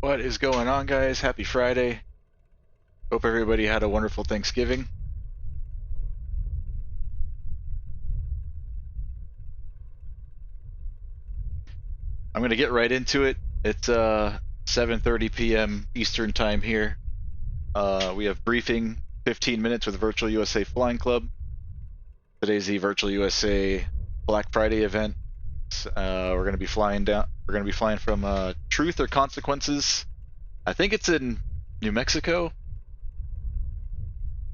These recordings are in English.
What is going on, guys? Happy Friday. Hope everybody had a wonderful Thanksgiving. I'm going to get right into it. It's 7:30 p.m. Eastern time here. We have briefing 15 minutes with Virtual USA Flying Club. Today's the Virtual USA Black Friday event. We're going to be flying down. We're going to be flying from Truth or Consequences. I think it's in New Mexico.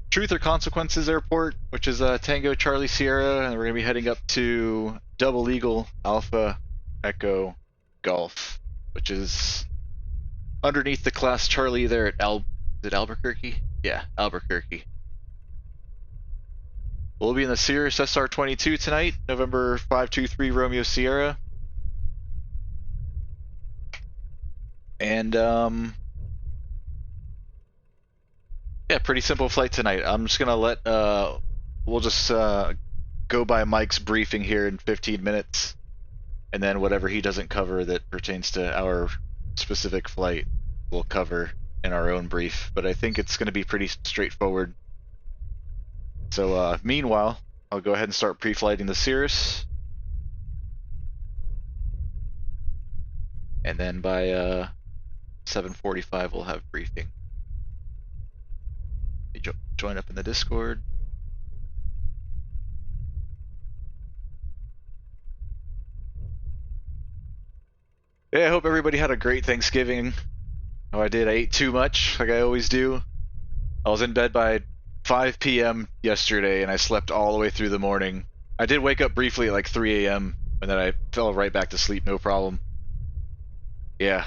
Truth or Consequences Airport, which is Tango Charlie Sierra, and we're going to be heading up to Double Eagle Alpha Echo Golf, which is underneath the class Charlie there at is it Albuquerque? Yeah, Albuquerque. We'll be in the Cirrus SR-22 tonight, November 523 Romeo Sierra. And yeah, pretty simple flight tonight. I'm just gonna let we'll just go by Mike's briefing here in 15 minutes, and then whatever he doesn't cover that pertains to our specific flight we'll cover in our own brief. But I think it's gonna be pretty straightforward. So meanwhile, I'll go ahead and start pre-flighting the Cirrus, and then by 7:45 we'll have briefing. Join up in the Discord. Yeah, I hope everybody had a great Thanksgiving. Oh, I did. I ate too much, like I always do. I was in bed by 5 p.m. yesterday, and I slept all the way through the morning. I did wake up briefly at like 3 a.m., And then I fell right back to sleep, no problem. Yeah.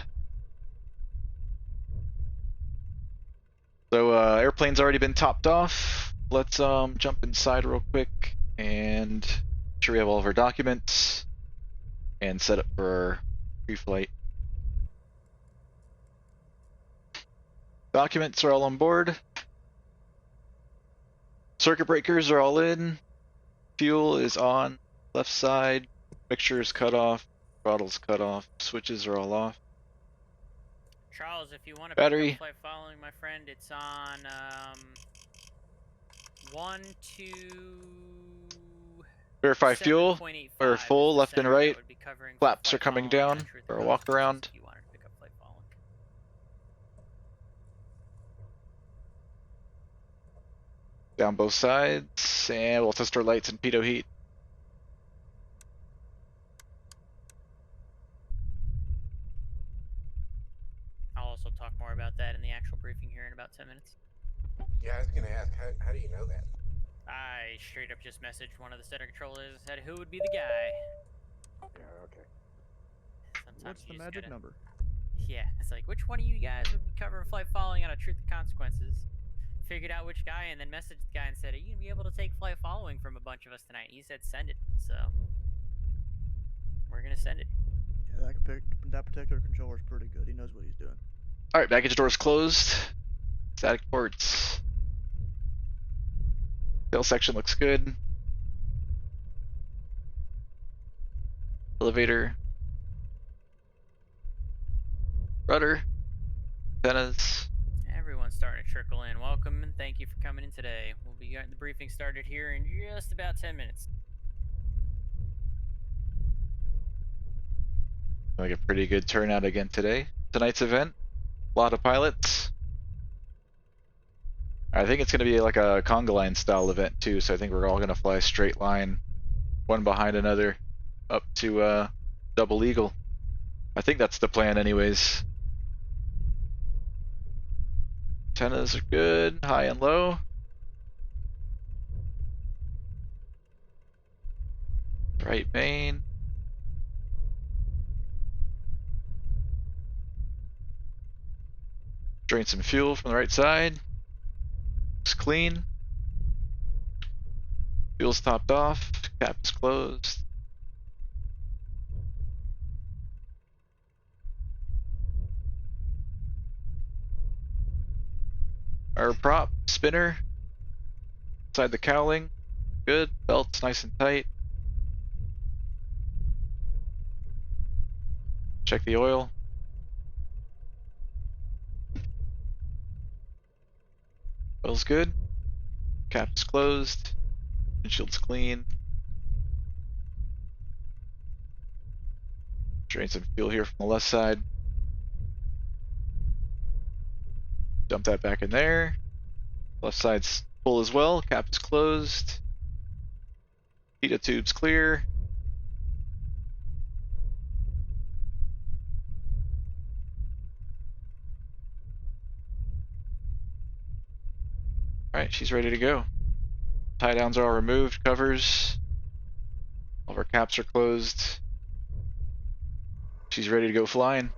So airplane's already been topped off. Let's jump inside real quick and make sure we have all of our documents and set up for pre-flight. Documents are all on board. Circuit breakers are all in. Fuel is on. Left side. Mixture is cut off. Throttle's cut off. Switches are all off. Charles, if you want to Battery. pick up flight following, my friend, it's on 1, 2. Verify fuel. 7.85 We're full, left and right. Flaps are flight coming following down on Truth for a or walk around. Consequences if you wanted to pick up flight following. Down both sides. And we'll test our lights and pitot heat. I'll also talk more about that in the actual briefing here in about 10 minutes. Yeah, I was gonna ask, how do you know that? I straight up just messaged one of the center controllers and said who would be the guy. Yeah, okay. Sometimes What's the you just magic gotta- number? Yeah, it's like, which one of you guys would be covering flight following out of Truth and Consequences? Figured out which guy and then messaged the guy and said, are you gonna be able to take flight following from a bunch of us tonight? He said, send it. So, we're gonna send it. Yeah, that particular controller is pretty good. He knows what he's doing. Alright, baggage doors closed. Static ports. Tail section looks good. Elevator. Rudder. Antennas. Everyone's starting to trickle in. Welcome and thank you for coming in today. We'll be getting the briefing started here in just about 10 minutes. Like a pretty good turnout again today. Tonight's event. A lot of pilots. I think it's going to be like a conga line style event too, so I think we're all going to fly a straight line, one behind another, up to Double Eagle. I think that's the plan anyways. Antennas are good, high and low. Right main. Drain some fuel from the right side. Looks clean. Fuel's topped off. Cap is closed. Our prop spinner inside the cowling. Good. Belt's nice and tight. Check the oil. Oil's good. Cap is closed. Windshield's clean. Drain some fuel here from the left side. Dump that back in there. Left side's full as well. Cap is closed. Pitot tube's clear. Alright, she's ready to go. Tie downs are all removed, covers. All of our caps are closed. She's ready to go flying.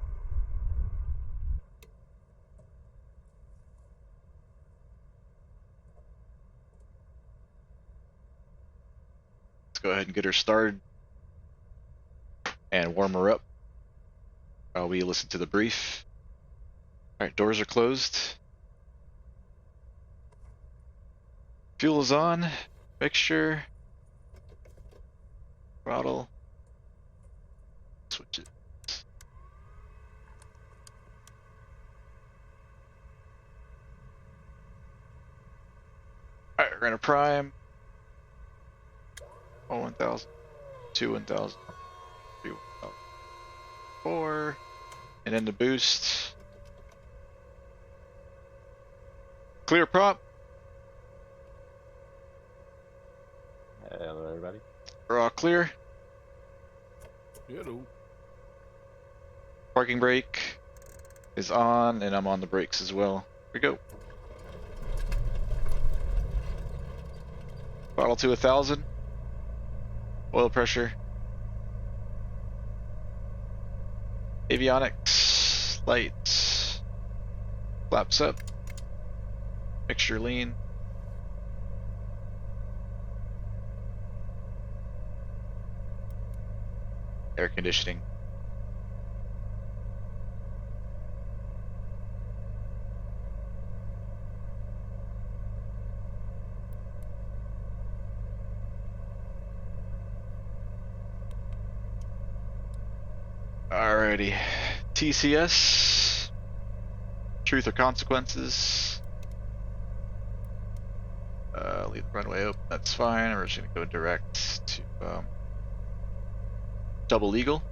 Let's go ahead and get her started and warm her up while we listen to the brief. Alright, doors are closed. Fuel is on. Mixture. Throttle. Switch it. Alright, we're gonna prime. 1,000, 1,000, 1,000, 4, and then the boost. Clear prop. Hello, everybody. We're all clear. Hello. Parking brake is on, and I'm on the brakes as well. Here we go. Throttle to 1,000. Oil pressure. Avionics, lights, flaps up, mixture lean. Air conditioning. Alrighty, TCS, truth or consequences. Leave the runway open, that's fine. We're just gonna go direct to double eagle.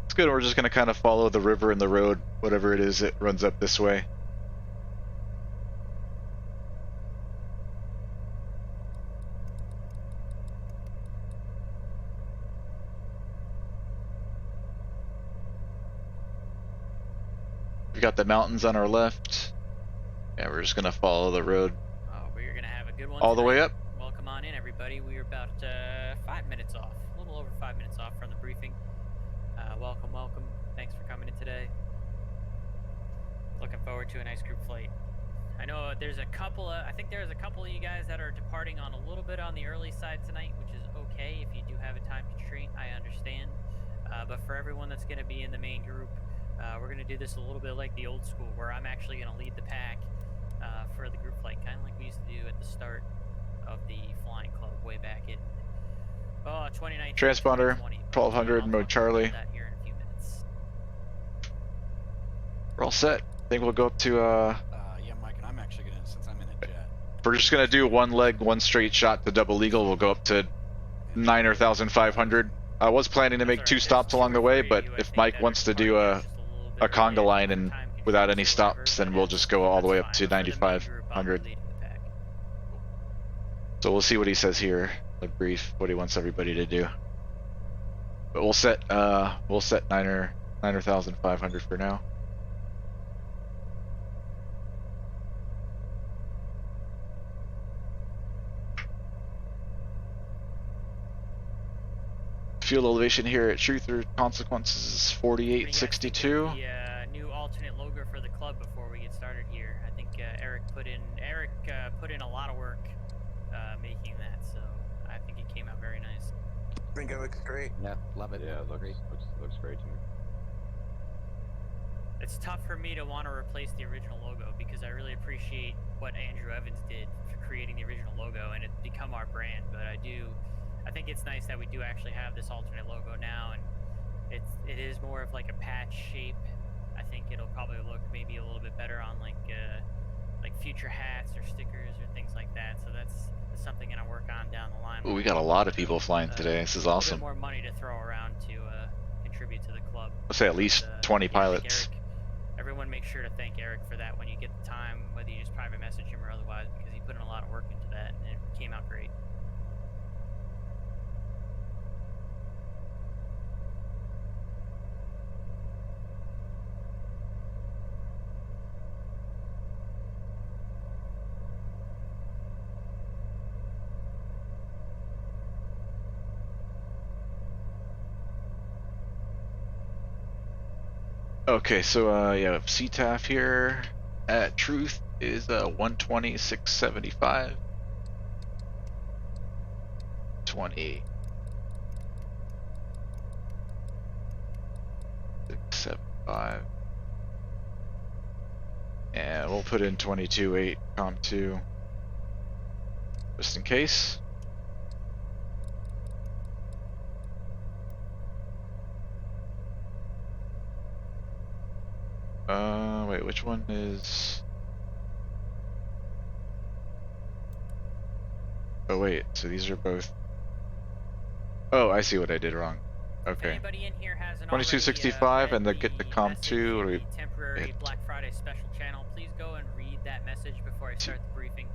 It's good, we're just gonna kind of follow the river and the road, whatever it is, it runs up this way. We've got the mountains on our left. Yeah, we're just gonna follow the road Oh, we're gonna have a good one. all the way tonight. up. Welcome on in, everybody. We are about 5 minutes off, a little over 5 minutes off from the briefing. Welcome, welcome. Thanks for coming in today. Looking forward to a nice group flight. I know there's a couple of, I think there's a couple of you guys that are departing on a little bit on the early side tonight, which is okay. If you do have a time constraint, I understand. But for everyone that's going to be in the main group, we're going to do this a little bit like the old school, where I'm actually going to lead the pack for the group flight, kind of like we used to do at the start of the flying club way back in 2019. Transponder, 2020. 1200, I'll mode talk Charlie. about that here in a few minutes. We're all set. I think we'll go up to, Yeah, Mike, and I'm actually gonna, since I'm in a jet. we're just gonna do one leg, one straight shot to double eagle. We'll go up to 9,500. I was planning to make That's 2 all right. stops That's along the super way, for but you. I if think Mike that wants to every do party a is just a little bit conga early line for and time without any constraints or whatever, stops, then but we'll that's- just go all the way up that's to fine. For the main group, I'll be 9,500. leading the pack. So we'll see what he says here, the brief, what he wants everybody to do. But we'll set 9,500 for now. Fuel elevation here at Truth or Consequences is What do you guys think of 4862. The new alternate logo for the club before we get started here. I think Eric put in a lot of work making that, so I think it came out very nice. I think it looks great. Yeah, love it. Yeah, it looks great to me. It's tough for me to want to replace the original logo because I really appreciate what Andrew Evans did for creating the original logo and it's become our brand, but I think it's nice that we do actually have this alternate logo now, and it is more of like a patch shape. I think it'll probably look maybe a little bit better on like future hats or stickers or things like that. So that's something I'm gonna work on down the line. Ooh, we got a lot of people flying today. This is A awesome. little bit more money to throw around to contribute to the club. Let's say at least 20 yeah, I think pilots. Eric, everyone make sure to thank Eric for that when you get the time, whether you just private message him or otherwise, because he put in a lot of work into that and it came out great. Okay, so yeah, CTAF here at Truth is 120,675. 20. 675. And we'll put in 22.8 COM2 just in case. Wait, which one is... Oh wait, so these are both... Oh, I see what I did wrong. If Okay. anybody in here hasn't 2265 already, and read the get the message COM2, in what do we the temporary hit? Black Friday special channel, please go and read that message before I start the briefing,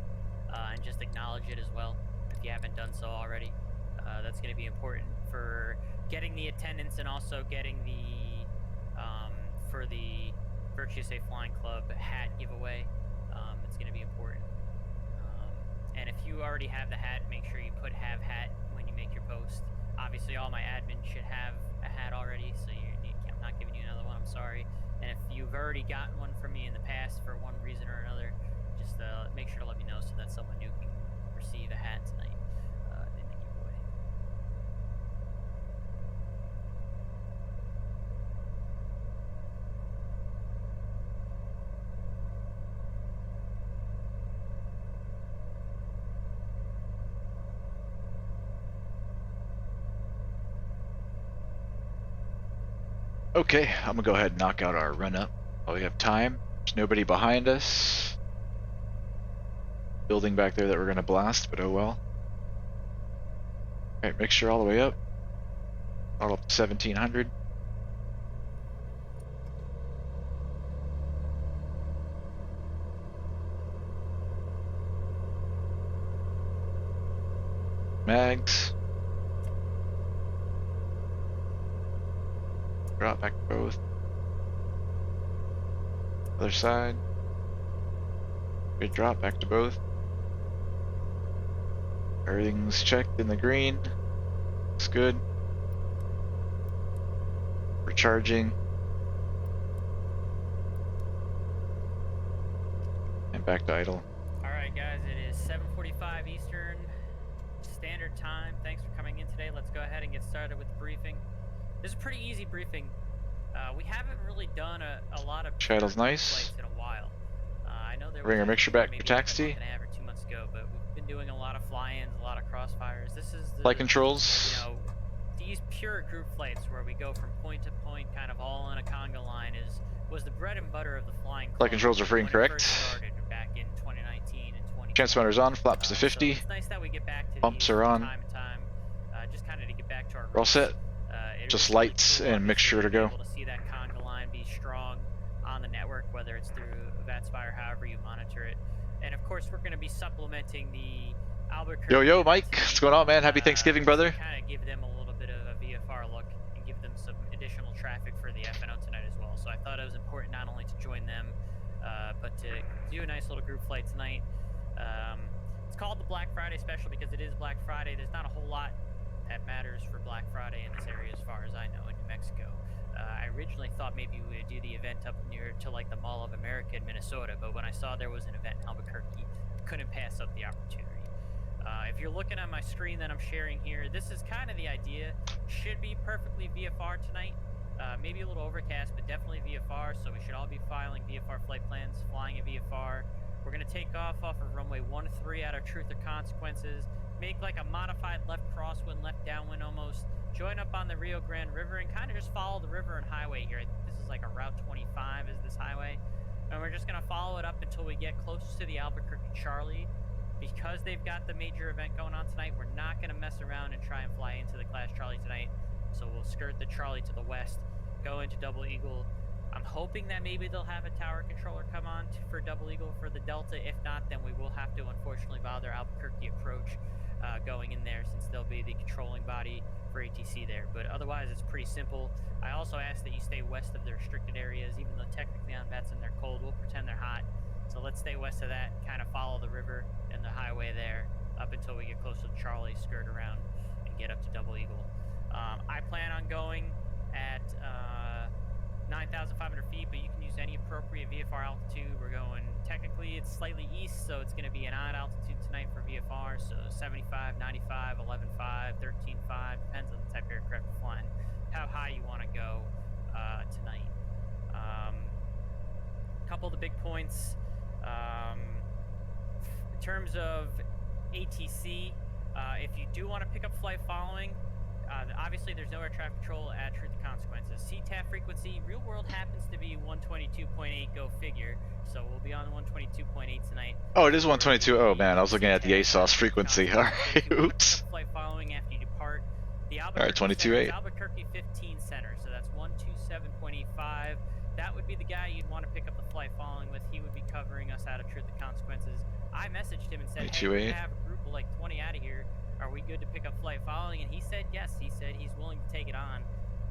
and just acknowledge it as well if you haven't done so already. That's going to be important for getting the attendance and also getting the for the Virtue Safe Flying Club hat giveaway. It's going to be important. And if you already have the hat, make sure you put have hat when you make your post. Obviously, all my admins should have a hat already, so I'm not giving you another one, I'm sorry. And if you've already gotten one from me in the past for one reason or another, just make sure to let me know so that someone new can receive a hat tonight in the giveaway. Okay, I'm gonna go ahead and knock out our run up while we have time. There's nobody behind us. Building back there that we're gonna blast, but oh well. Alright, mixture all the way up. All up to 1700. Mags. Drop back to both. Other side. Good drop back to both. Everything's checked in the green. Looks good. Recharging. And back to idle. Alright guys, it is 7:45 Eastern Standard Time. Thanks for coming in today. Let's go ahead and get started with the briefing. This is a pretty easy briefing. We haven't really done a lot of Shadow's nice. flights in a while. I know there Bring was our mixture back maybe for taxi. a month and a half or 2 months ago, but we've been doing a lot of fly-ins, a lot of crossfires. This is the Flight controls. You know, these pure group flights where we go from point to point, kind of all on a conga line, was the bread and butter of the flying club. Flight controls are free and when it correct. first started back in 2019 and 2020. Transponder's on, flaps to So 50. it's nice that we get back to Pumps these are on. from time to time, just kind of to get back to our We're all roots. set. It Just was really lights cool, and obviously, mixture to being go. able to see that conga line be strong on the network, whether it's through VATSIM, however you monitor it. And of course, we're going to be supplementing the Albuquerque. Yo, Mike. What's going on, man? Happy Thanksgiving, brother. Kind of give them a little bit of a VFR look and give them some additional traffic for the FNO tonight as well. So I thought it was important not only to join them, but to do a nice little group flight tonight. It's called the Black Friday Special because it is Black Friday. There's not a whole lot that matters for Black Friday in this area as far as I know in New Mexico. I originally thought maybe we would do the event up near to like the Mall of America in Minnesota, but when I saw there was an event in Albuquerque, couldn't pass up the opportunity. If you're looking at my screen that I'm sharing here, this is kind of the idea. Should be perfectly VFR tonight. Maybe a little overcast, but definitely VFR, so we should all be filing VFR flight plans, flying a VFR. We're going to take off of runway 13 out of Truth or Consequences, make like a modified left crosswind, left downwind almost, join up on the Rio Grande River and kind of just follow the river and highway here. This is like a Route 25 is this highway. And we're just going to follow it up until we get close to the Albuquerque Charlie. Because they've got the major event going on tonight, we're not going to mess around and try and fly into the Class Charlie tonight. So we'll skirt the Charlie to the west, go into Double Eagle. I'm hoping that maybe they'll have a tower controller come on for Double Eagle for the Delta. If not, then we will have to unfortunately bother Albuquerque approach going in there, since they'll be the controlling body for ATC there. But otherwise, it's pretty simple. I also ask that you stay west of the restricted areas, even though technically on VATSIM they're cold. We'll pretend they're hot. So let's stay west of that, kind of follow the river and the highway there up until we get close to Charlie, skirt around, and get up to Double Eagle. I plan on going at 9,500 feet, but you can use any appropriate VFR altitude. We're going, technically it's slightly east, so it's going to be an odd altitude tonight for VFR, so 75, 95, 11.5, 13.5, depends on the type of aircraft you're flying, how high you want to go tonight. A couple of the big points. In terms of ATC, if you do want to pick up flight following, obviously there's no air traffic control at Truth and Consequences. CTAF frequency, real world happens to be 122.8, go figure, so we'll be on 122.8 tonight. Oh, it is 122. Oh man, I was looking at the ASOS frequency. Alright, oops. Flight following after you depart. The Alright, Albuquerque 22.8. Albuquerque 15 center, so that's 127.85. That would be the guy you'd want to pick up the flight following with. He would be covering us out of Truth and Consequences. I messaged him and said, hey, we're going to have a group of like 20 out of here. Are we good to pick up flight following? And he said yes. He said he's willing to take it on.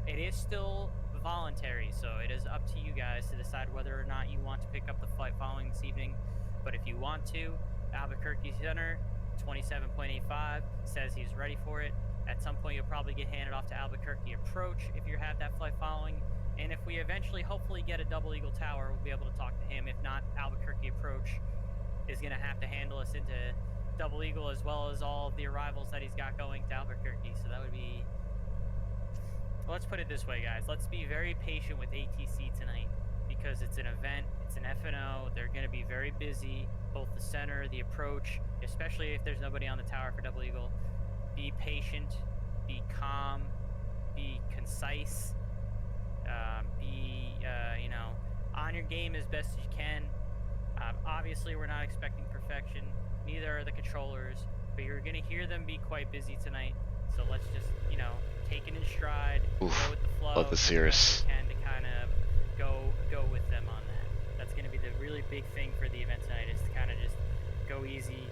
It is still voluntary, so it is up to you guys to decide whether or not you want to pick up the flight following this evening. But if you want to, Albuquerque Center, 27.85, says he's ready for it. At some point, you'll probably get handed off to Albuquerque Approach if you have that flight following. And if we eventually, hopefully, get a Double Eagle Tower, we'll be able to talk to him. If not, Albuquerque Approach is going to have to handle us into Double Eagle as well as all of the arrivals that he's got going to Albuquerque. So that would be... Let's put it this way, guys. Let's be very patient with ATC tonight because it's an event, it's an FNO. They're going to be very busy, both the center, the approach, especially if there's nobody on the tower for Double Eagle. Be patient, be calm, be concise, you know, on your game as best as you can. Obviously, we're not expecting perfection. Neither are the controllers, but you're going to hear them be quite busy tonight. So let's just, you know, take it in stride, go with the flow. Love the Cirrus. And to kind of go with them on that. That's going to be the really big thing for the event tonight, is to kind of just go easy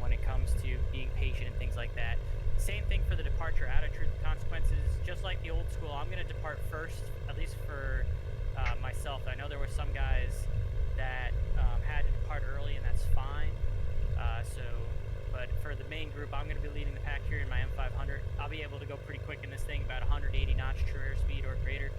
when it comes to being patient and things like that. Same thing for the departure out of Truth and Consequences. Just like the old school, I'm going to depart first, at least for myself. I know there were some guys that had to depart early, and that's fine. But for the main group, I'm going to be leading the pack here in my M500. I'll be able to go pretty quick in this thing, about 180 knots true airspeed or greater.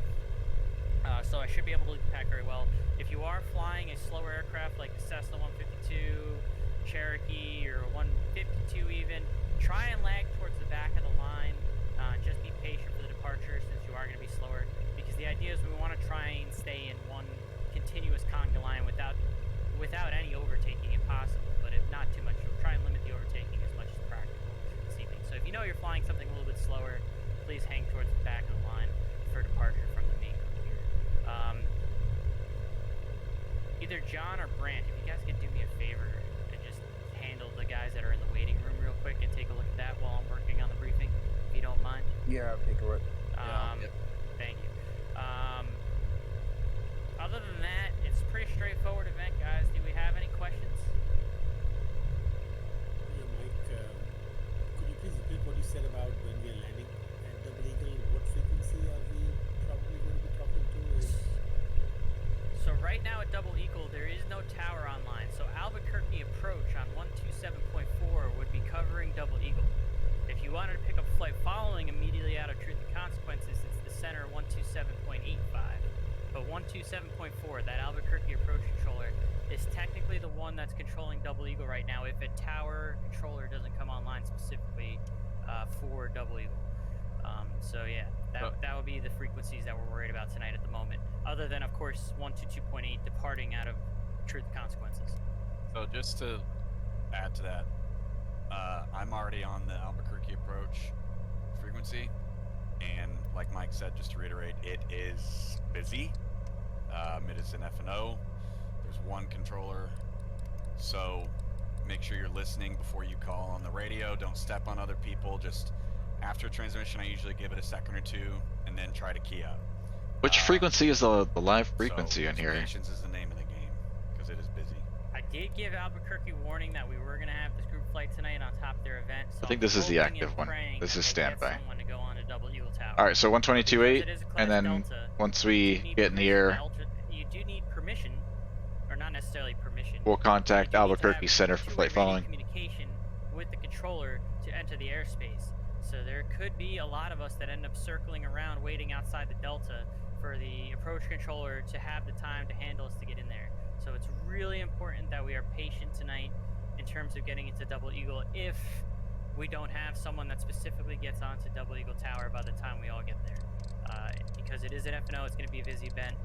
So I should be able to lead the pack very well. If you are flying a slower aircraft like the Cessna 152, Cherokee, or 152 even, try and lag towards the back of the line. Just be patient for the departure since you are going to be slower. Because the idea is we want to try and stay in one continuous conga line without any overtaking if possible. But if not too much, we'll try and limit the overtaking as much as practical this evening. So if you know you're flying something a little bit slower, please hang towards the back of the line for departure from the main group here. Either John or Brant, if you guys could do me a favor and just handle the guys that are in the waiting room real quick and take a look at that while I'm working on the briefing, if you don't mind. Yeah, I'll take a look. Thank you. Other than that, it's a pretty straightforward event, guys. Do we have any questions? Yeah, Mike, could you please repeat what you said about when we are landing at Double Eagle? What frequency are we probably going to be talking to? So right now at Double Eagle, there is no tower online. So Albuquerque Approach on 127.4 would be covering Double Eagle. If you wanted to pick up flight following immediately out of Truth and Consequences, it's the center 127.85. But 127.4, that Albuquerque Approach controller, is technically the one that's controlling Double Eagle right now if a tower controller doesn't come online specifically for Double Eagle. So yeah, that would be the frequencies that we're worried about tonight at the moment. Other than, of course, 122.8 departing out of Truth and Consequences. So just to add to that, I'm already on the Albuquerque Approach frequency, and like Mike said, just to reiterate, it is busy. It is an FNO. There's one controller, so make sure you're listening before you call on the radio. Don't step on other people. Just after transmission, I usually give it a second or two, and then try to key up. Which frequency is the live frequency so in here? Patience is the name of the game, because it is busy. I did give Albuquerque warning that we were going to have this group flight tonight on top of their event. So I think this is the active one. This is standby. Alright, so 122.8, and then Delta, once we get in the air, you do need permission, or not necessarily permission. we'll contact You do need to Albuquerque have Center for two-way flight radio following. communication with the controller to enter the airspace. So there could be a lot of us that end up circling around, waiting outside the Delta for the approach controller to have the time to handle us to get in there. So it's really important that we are patient tonight in terms of getting into Double Eagle if we don't have someone that specifically gets onto Double Eagle Tower by the time we all get there. Because it is an FNO, it's going to be a busy event.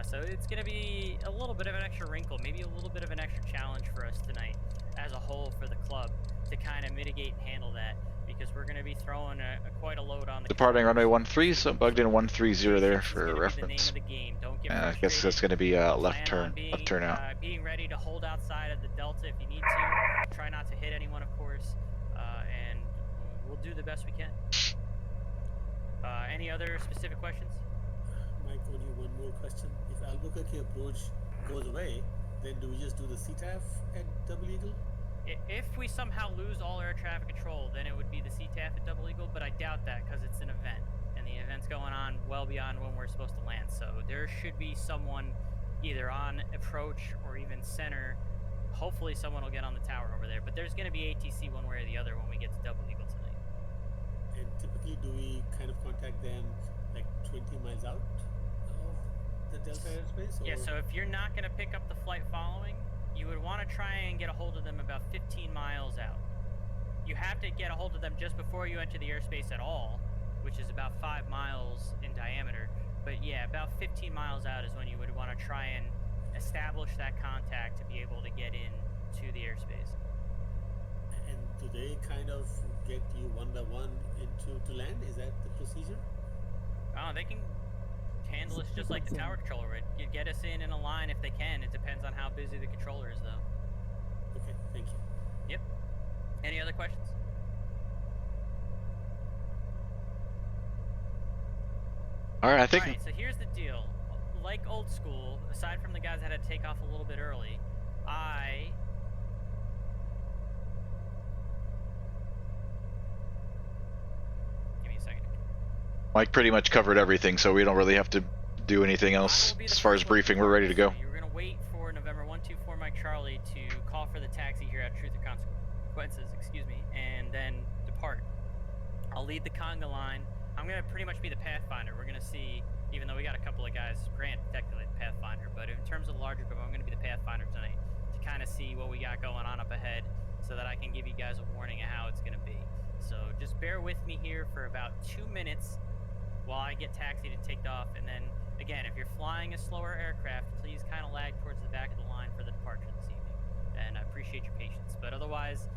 So it's going to be a little bit of an extra wrinkle, maybe a little bit of an extra challenge for us tonight as a whole for the club to kind of mitigate and handle that, because we're going to be throwing quite a load on the Departing runway 13, so bugged in 130 there for reference. The name of the game. Don't get I guess that's going to be left turn out. Being ready to hold outside of the Delta if you need to. Try not to hit anyone, of course, and we'll do the best we can. Any other specific questions? Mike, only one more question. If Albuquerque Approach goes away, then do we just do the CTAF at Double Eagle? If we somehow lose all air traffic control, then it would be the CTAF at Double Eagle, but I doubt that because it's an event, and the event's going on well beyond when we're supposed to land. So there should be someone either on approach or even center. Hopefully someone will get on the tower over there. But there's going to be ATC one way or the other when we get to Double Eagle tonight. And typically, do we kind of contact them like 20 miles out of the Delta airspace? Or? Yeah, so if you're not going to pick up the flight following, you would want to try and get a hold of them about 15 miles out. You have to get a hold of them just before you enter the airspace at all, which is about 5 miles in diameter. But yeah, about 15 miles out is when you would want to try and establish that contact to be able to get in to the airspace. And do they kind of get you one by one to land? Is that the procedure? Oh, they can handle us just like the tower controller would. You get us in a line if they can. It depends on how busy the controller is, though. Okay, thank you. Yep. Any other questions? All right, I think. Alright, so here's the deal. Like old school, aside from the guys that had to take off a little bit early, Give me a second. Mike pretty much covered everything, so we don't really have to do anything else as far as briefing. We're ready to go. You're gonna wait for November 124 Mike Charlie to call for the taxi here at Truth or Consequences, and then depart. I'll lead the conga line. I'm gonna pretty much be the pathfinder. We're gonna see, even though we got a couple of guys, Grant technically the pathfinder, but in terms of the larger group, I'm gonna be the pathfinder tonight to kind of see what we got going on up ahead, so that I can give you guys a warning of how it's gonna be. So just bear with me here for about 2 minutes while I get taxied and taken off, and then again, if you're flying a slower aircraft, please kind of lag towards the back of the line for the departure this evening, and I appreciate your patience. But otherwise,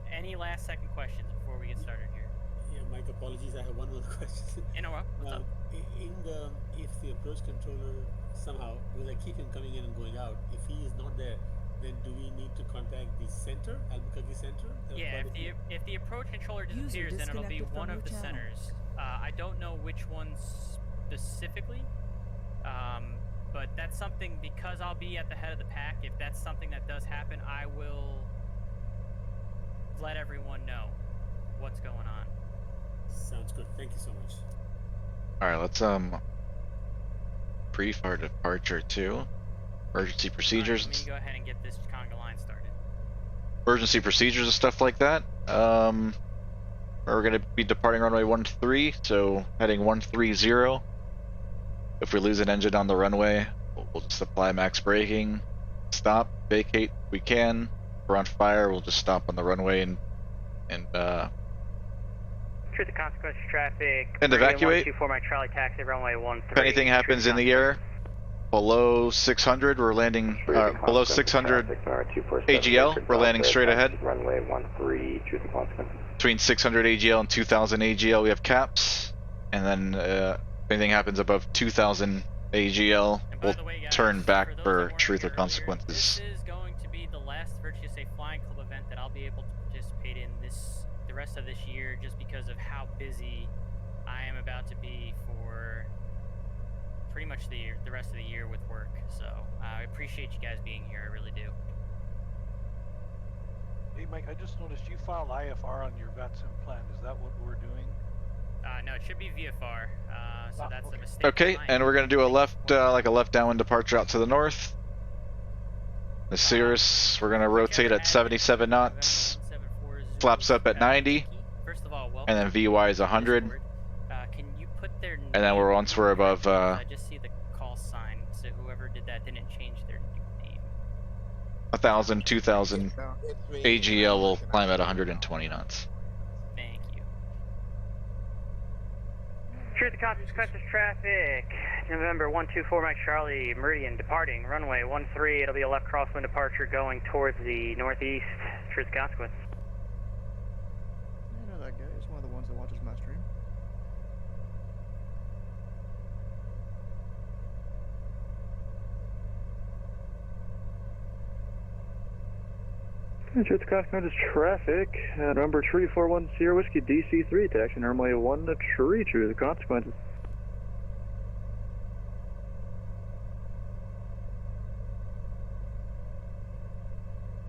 any last second questions before we get started here? Yeah, Mike, apologies. I have one more question. You know what? What's up? If the approach controller somehow, because I keep him coming in and going out, if he is not there, then do we need to contact the center, Albuquerque Center? Yeah, if the approach controller disappears, then it'll be one of the centers. I don't know which one specifically, but that's something, because I'll be at the head of the pack, if that's something that does happen, I will let everyone know what's going on. Sounds good. Thank you so much. All right, let's brief our departure too. Emergency procedures. Let me go ahead and get this conga line started. Emergency procedures and stuff like that. We're going to be departing runway 13, so heading 130. If we lose an engine on the runway, we'll just apply max braking, stop, vacate if we can. If we're on fire, we'll just stop on the runway and Truth of consequence traffic. And evacuate. 124 Mike Charlie taxi runway 13. If anything happens in the air below 600, we're landing below 600 AGL. We're landing straight ahead. Runway 13, truth of consequence. Between 600 AGL and 2000 AGL, we have caps, and then if anything happens above 2000 AGL, we'll turn back for truth or consequences. This is going to be the last Virtuous A Flying Club event that I'll be able to participate in the rest of this year, just because of how busy I am about to be for pretty much the rest of the year with work. So I appreciate you guys being here. I really do. Hey Mike, I just noticed you filed IFR on your VATSIM plan. Is that what we're doing? No, it should be VFR. So that's a mistake. Okay, and we're gonna do a left, like a left downwind departure out to the north. The Cirrus, we're gonna rotate at 77 knots. Flaps up at 90. First of all, and then VY is 100. Can you put their name? And then once we're above. I just see the call sign, so whoever did that didn't change their name. 1,000, 2,000 AGL will climb at 120 knots. Thank you. Truth of consequences traffic. November 124 Mike Charlie Meridian departing runway 13. It'll be a left crosswind departure going towards the northeast. Truth of consequence. I know that guy. He's one of the ones that watches my stream. Truth of consequences traffic. Number 341 Sierra Whiskey DC3 taxi runway 13. Truth of consequences.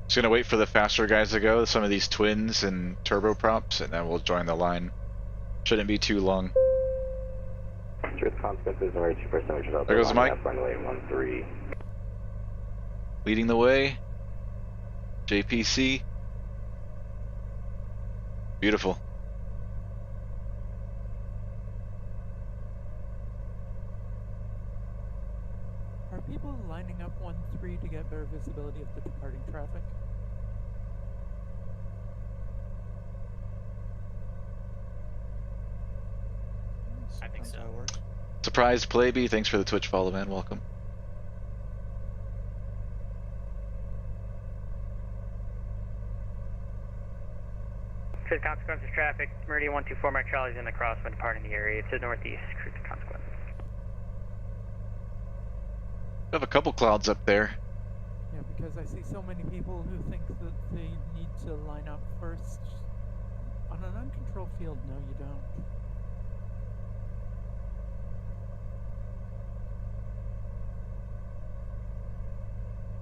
Just gonna wait for the faster guys to go, some of these twins and turboprops, and then we'll join the line. Shouldn't be too long. Truth consequences, emergency personnel results. There goes Mike. Runway 13. Leading the way. JPC. Beautiful. Are people lining up 1-3 to get better visibility of the departing traffic? I think so. How it works. Surprised Playby, thanks for the Twitch follow, man. Welcome. Truth consequences traffic. Meridian 124 Mike Charlie's in the crosswind departing the area to the northeast. Truth consequences. We have a couple clouds up there. Yeah, because I see so many people who think that they need to line up first. On an uncontrolled field, no, you don't.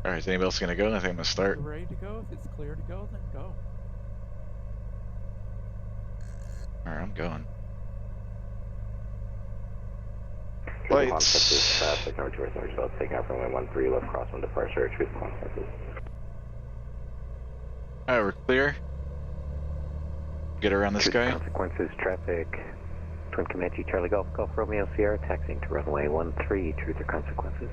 Alright, is anybody else gonna go? I think I'm gonna start. If you're ready to go, if it's clear to go, then go. Alright, I'm going. Truth Lights. consequences traffic. Number 2 personnel results. Taking out runway 13 left crosswind departure. Truth consequences. Alright, we're clear. Get around this Truth guy. consequences traffic. Twin Comanche Charlie Golf Golf Romeo Sierra taxiing to runway 13. Truth or consequences.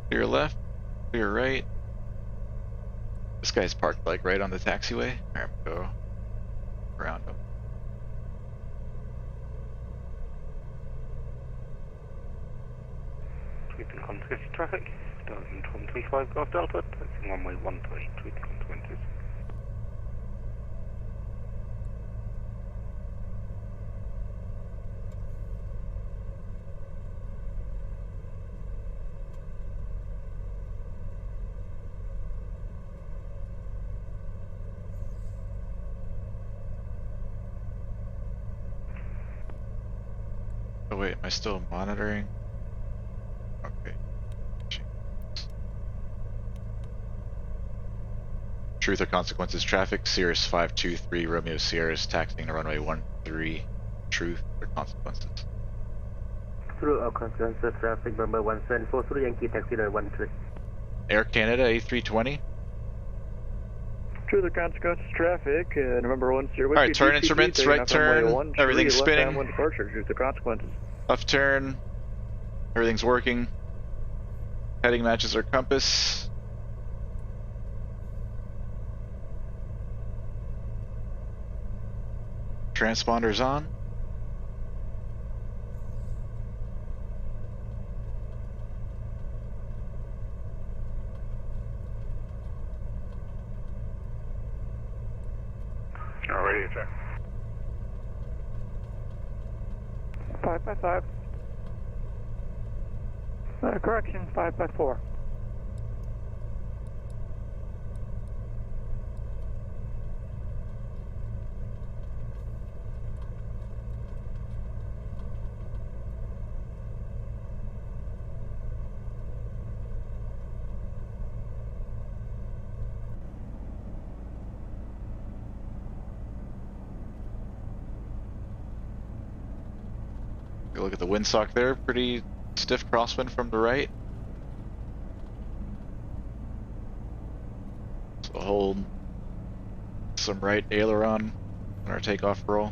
Clear left, clear right. This guy's parked like right on the taxiway. Alright, go around him. Truth and consequences traffic. Starting from 35 Golf Delta. Taxiing runway 13. Truth and consequences. Oh wait, am I still monitoring? Okay. Truth or consequences traffic. Cirrus 523 Romeo Sierra's taxiing to runway 13. Truth or consequences? Through our consequences traffic number 174 through Yankee taxi to 13. Air Canada A320. Truth or consequences traffic. November 1 Sierra. Alright, turn instruments, right turn, everything's spinning. Left departure. Truth or consequences. Left turn. Everything's working. Heading matches our compass. Transponders on. Already check. 5x5. Correction, 5x4. Look at the windsock there, pretty stiff crosswind from the right. So hold some right aileron on our takeoff roll.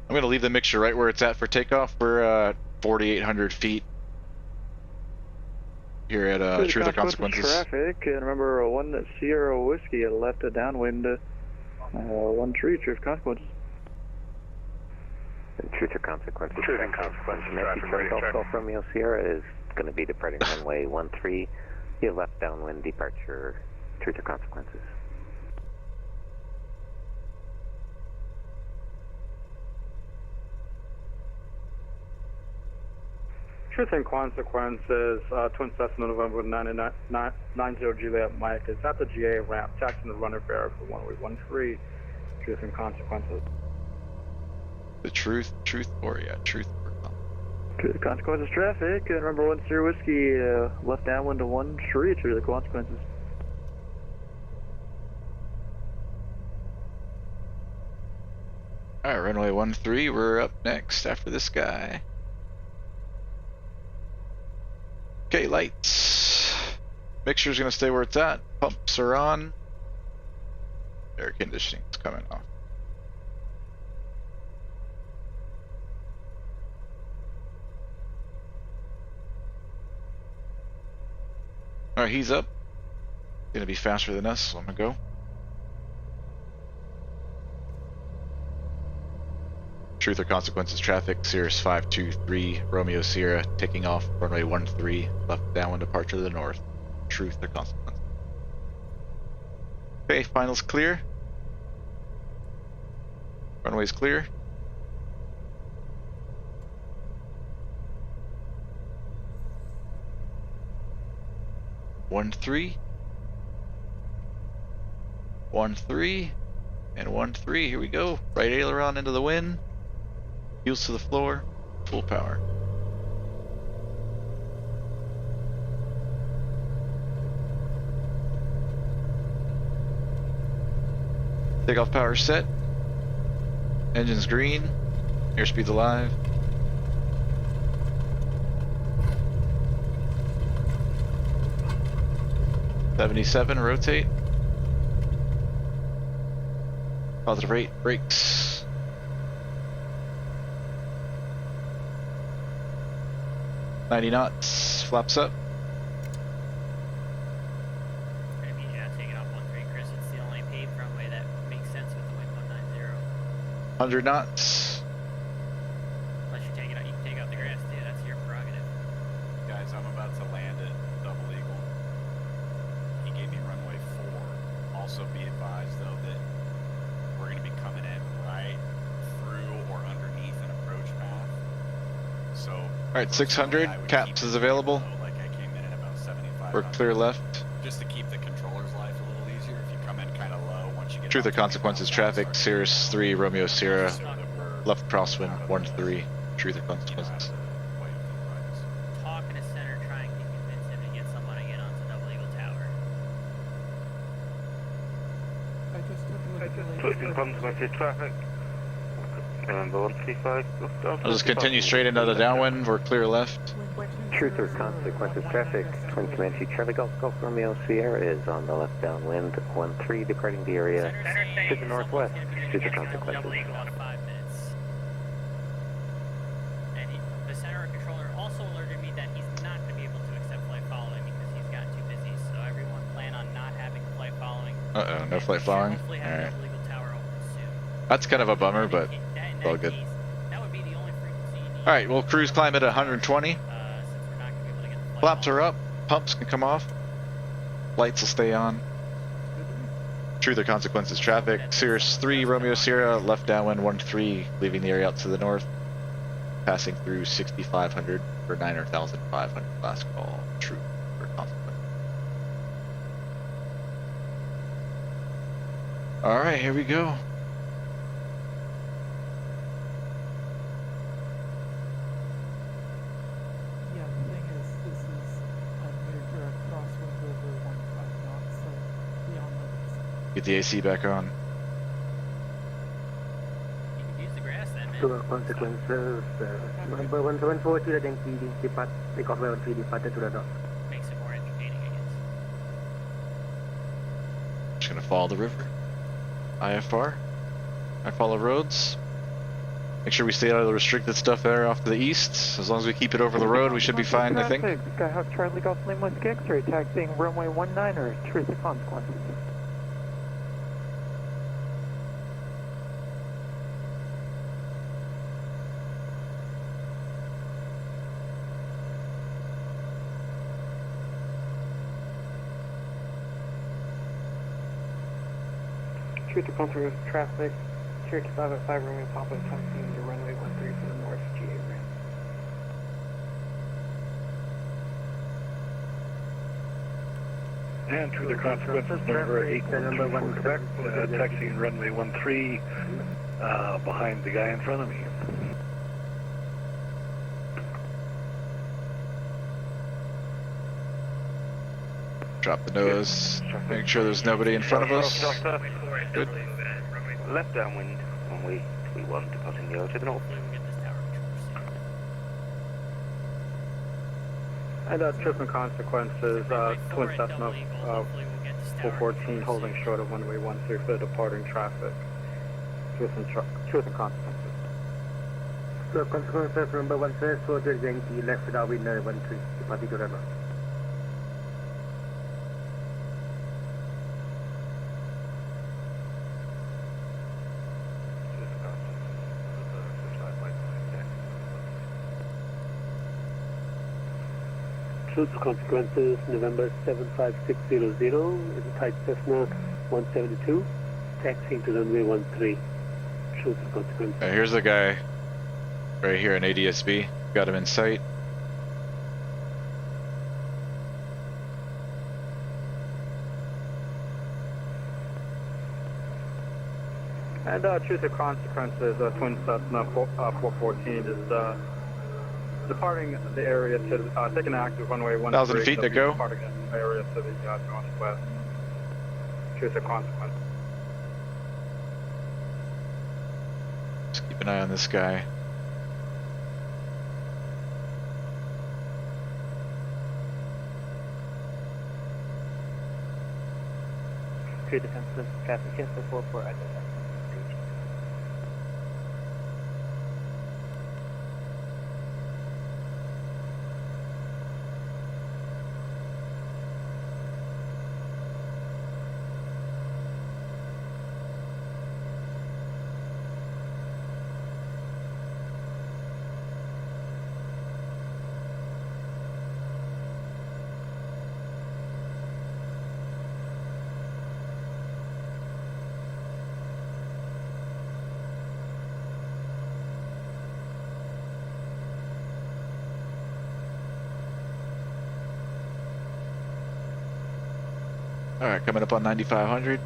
I'm going to leave the mixture right where it's at for takeoff. We're 4,800 feet here at Truth or Consequences. Traffic, and remember 1 Sierra Whiskey left downwind 1 tree. Truth consequences. Truth or consequences. Truth and consequences. Traffic Golf Golf Romeo Sierra is going to be departing runway 13. You left downwind departure. Truth or consequences. Truth and consequences, Twin Cessna November 90 Juliet Mike is at the GA ramp, taxing the runner bearer for runway 13. Truth and consequences. The truth or yeah, truth or Truth consequences traffic, and number 1 Sierra Whiskey, left downwind to 13, true the consequences. Alright, runway 13, we're up next after this guy. Okay, lights. Mixture's gonna stay where it's at. Pumps are on. Air conditioning's coming off. Alright, he's up. Gonna be faster than us, so I'm gonna go. Truth or consequences traffic, Cirrus 523, Romeo Sierra, taking off runway 13, left downwind departure to the north. Truth or consequences. Okay, finals clear. Runway's clear. One three, and 13. Here we go. Right aileron into the wind. Heels to the floor. Full power. Takeoff power set. Engine's green. Airspeed's alive. .77, rotate. Positive rate, brakes. .90 knots, flaps up. Taking off 13, Chris. It's the only paved runway that makes sense with the wind 190. 100 knots. Unless you take it out, you can take out the grass too. That's your prerogative. Guys, I'm about to land at Double Eagle. He gave me runway 4. Also be advised though that we're going to be coming in right through or underneath an approach path. So Alright, 600, caps is available. Like I came in at about 75. We're clear left. Just to keep the controller's life a little easier. If you come in kind of low, once you get Truth or consequences traffic, Cirrus 3, Romeo Sierra, so that we're left crosswind 13. Truth or consequences. Talking to center, trying to convince him to get someone to get onto Double Eagle Tower. I just took a look at the Truth latest and consequences traffic. Number 135. I'll just continue straight into the downwind. We're clear left. Truth or consequences traffic, Twin Comanche, Charlie Golf Golf Romeo Sierra is on the left downwind, 13 departing the area to the northwest. Truth or consequences. Double Eagle in 5 minutes. And the center controller also alerted me that he's not going to be able to accept flight following because he's gotten too busy. So everyone plan on not having flight following. Uh-oh, no flight following? Hopefully have Alright. Double Eagle Tower open soon. That's kind of a bummer, but it's all good. That would be the only frequency you need. Alright, we'll cruise climb at 120. Since we're not going to be able to get the flight Flaps are up. Pumps can come off. Lights will stay on. Truth or consequences traffic. Cirrus 3, Romeo Sierra, left downwind 13, leaving the area out to the north. Passing through 6,500 for 9,500 last call. Truth or consequences. Alright, here we go. Yeah, the thing is, this is a near direct crosswind over 15 knots, so beyond limits. Get the AC back on. You can use the grass then, man. Truth or consequences, number 174 to the PD, depart, take off 13, departed to the north. Makes it more entertaining, I guess. Just gonna follow the river. IFR. I follow roads. Make sure we stay out of the restricted stuff there off to the east. As long as we keep it over the road, we should be fine, I think. Skyhawk Charlie Golf Lima Whiskey X-ray, taxiing runway 19er, truth or consequences. Truth or consequences traffic, Cherokee 505 Romeo Papa taxiing to runway 13 for the north GA ramp. And to the consequences, November 812 for Quebec, taxiing runway 13, behind the guy in front of me. Drop the nose, make sure there's nobody in front of us. Good. Left downwind, runway 31, departing the to the north. And truth and consequences, Twin Cessna 414 holding short of runway 13 for departing traffic. Truth and consequences. So consequences number 13, so there's Yankee left downwind 13, departing to the north. Truth consequences, November 75600 is a type Cessna 172, taxiing to runway 13. Truth consequences. Here's the guy right here in ADSB. Got him in sight. And truth and consequences, Twin Cessna 414 is departing the area to taking active runway 13. 1,000 feet to go. Departing the area to the northwest. Truth and consequences. Just keep an eye on this guy. Truth and consequences, traffic just before 4 I Alright, coming up on 9,500.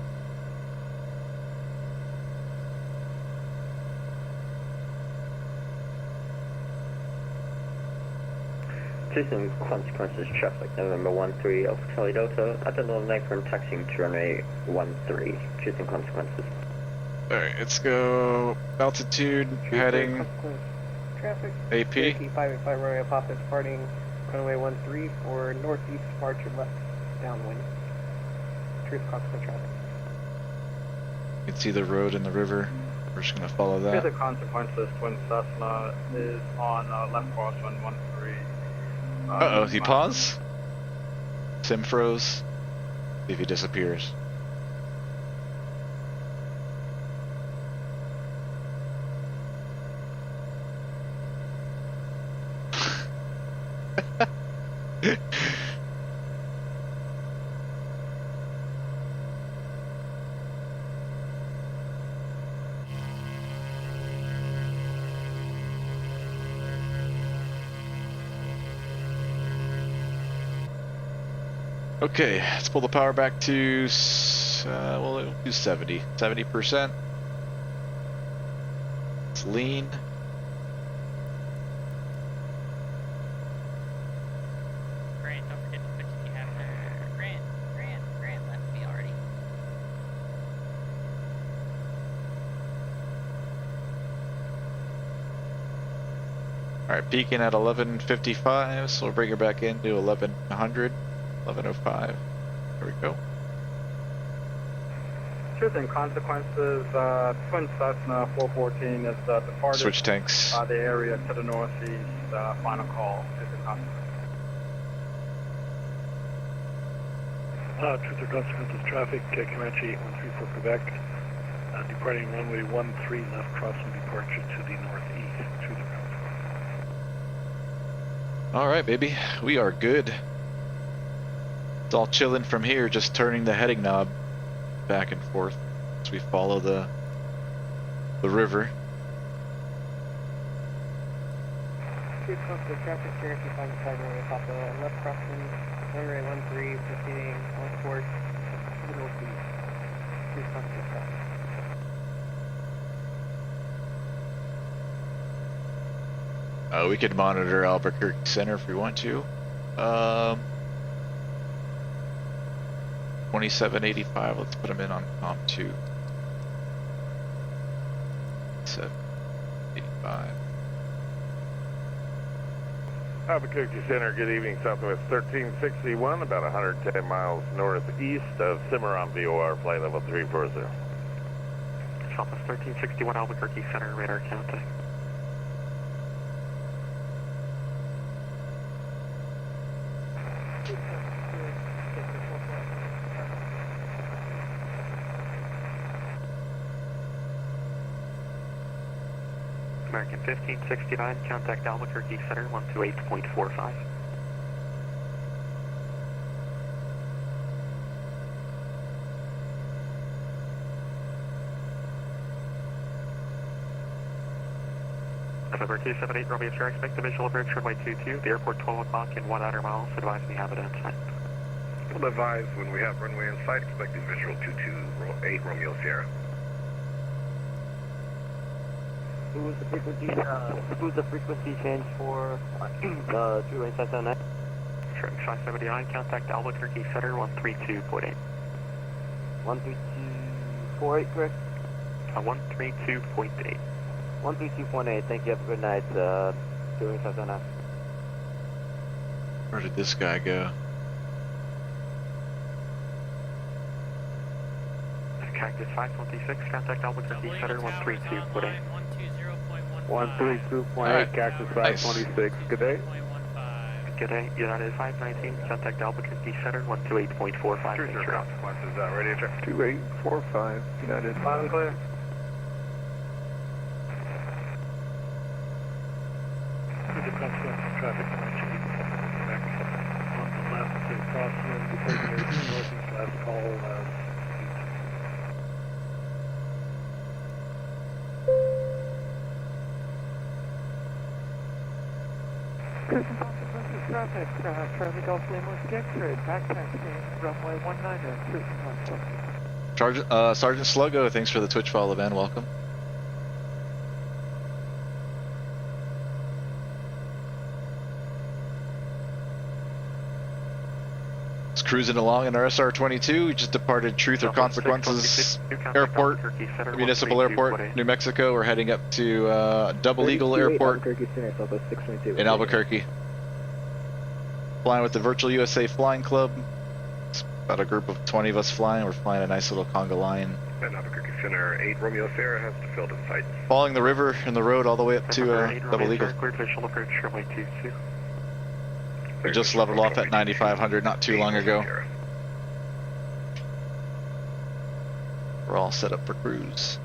Truth and consequences, traffic November 13 Alpha Charlie Delta at the northern apron taxiing to runway 13. Truth and consequences. Alright, let's go altitude, heading Traffic. AP. Cherokee 585 runway Papa departing runway 13 for northeast departure left downwind. Truth consequence traffic. You can see the road and the river. We're just gonna follow that. Truth and consequences, Twin Cessna is on left crosswind 13. Uh-oh, he paused? Sim froze. See if he disappears. Okay, let's pull the power back to, well, it'll do 70%. It's lean. Grant, don't forget to put you have there. Grant left me already. Alright, peaking at 11:55, so we'll bring her back into 1100. 11:05. There we go. Truth and consequences, Twin Cessna 414 is departed. Switch tanks. The area to the northeast, final call. Truth and consequences. Truth or consequences, traffic, Comanche 813 for Quebec, departing runway 13 left crossing departure to the northeast. Truth or consequences. Alright, baby. We are good. It's all chilling from here, just turning the heading knob back and forth as we follow the river. Truth consequence traffic, Cherokee 585 runway Papa left crossing Runway 13 proceeding on course to the northeast. Please contact traffic. We could monitor Albuquerque Center if we want to. 2785, let's put them in on comp 2. 785. Albuquerque Center, good evening, Southwest 1361, about 110 miles northeast of Cimarron VOR, flight level 340. Southwest 1361, Albuquerque Center, radar counting. American 1569, contact Albuquerque Center 128.45. November 278, Romeo Sierra, expect the visual approach runway 22, the airport 12 o'clock in 1 outer mile, so advise me have it in sight. We'll advise when we have runway in sight, expecting visual 228 Romeo Sierra. Who's the frequency change for two-way 579? Sure, 579, contact Albuquerque Center 132.8. 132.48, correct? 132.8. 132.8, thank you, have a good night, two-way 579. Where did this guy go? Cactus 526, contact Albuquerque Center 132.8. 132.8, Cactus 526, good day. Good day, United 519, contact Albuquerque Center 128.45. Cruiser consequences, radio check. 2845, United. Loud and clear. The consequences traffic Comanche, back on the left to crosswind, departing northeast, last call, Cruising consequences traffic, Charlie Golf Lima X-ray, back taxiing, runway 19er, cruising consequences. Sergeant Sluggo, thanks for the Twitch follow, man. Welcome. Just cruising along in our SR-22. We just departed Truth or Consequences Airport, Municipal Airport, New Mexico. We're heading up to Double Eagle Airport in Albuquerque. Flying with the Virtual USA Flying Club. It's about a group of 20 of us flying. We're flying a nice little conga line. And Albuquerque Center 8 Romeo Sierra has to field in sight. Following the river and the road all the way up to Double Eagle. Visual approach runway 22. We just leveled off at 9,500 not too long ago. We're all set up for cruise.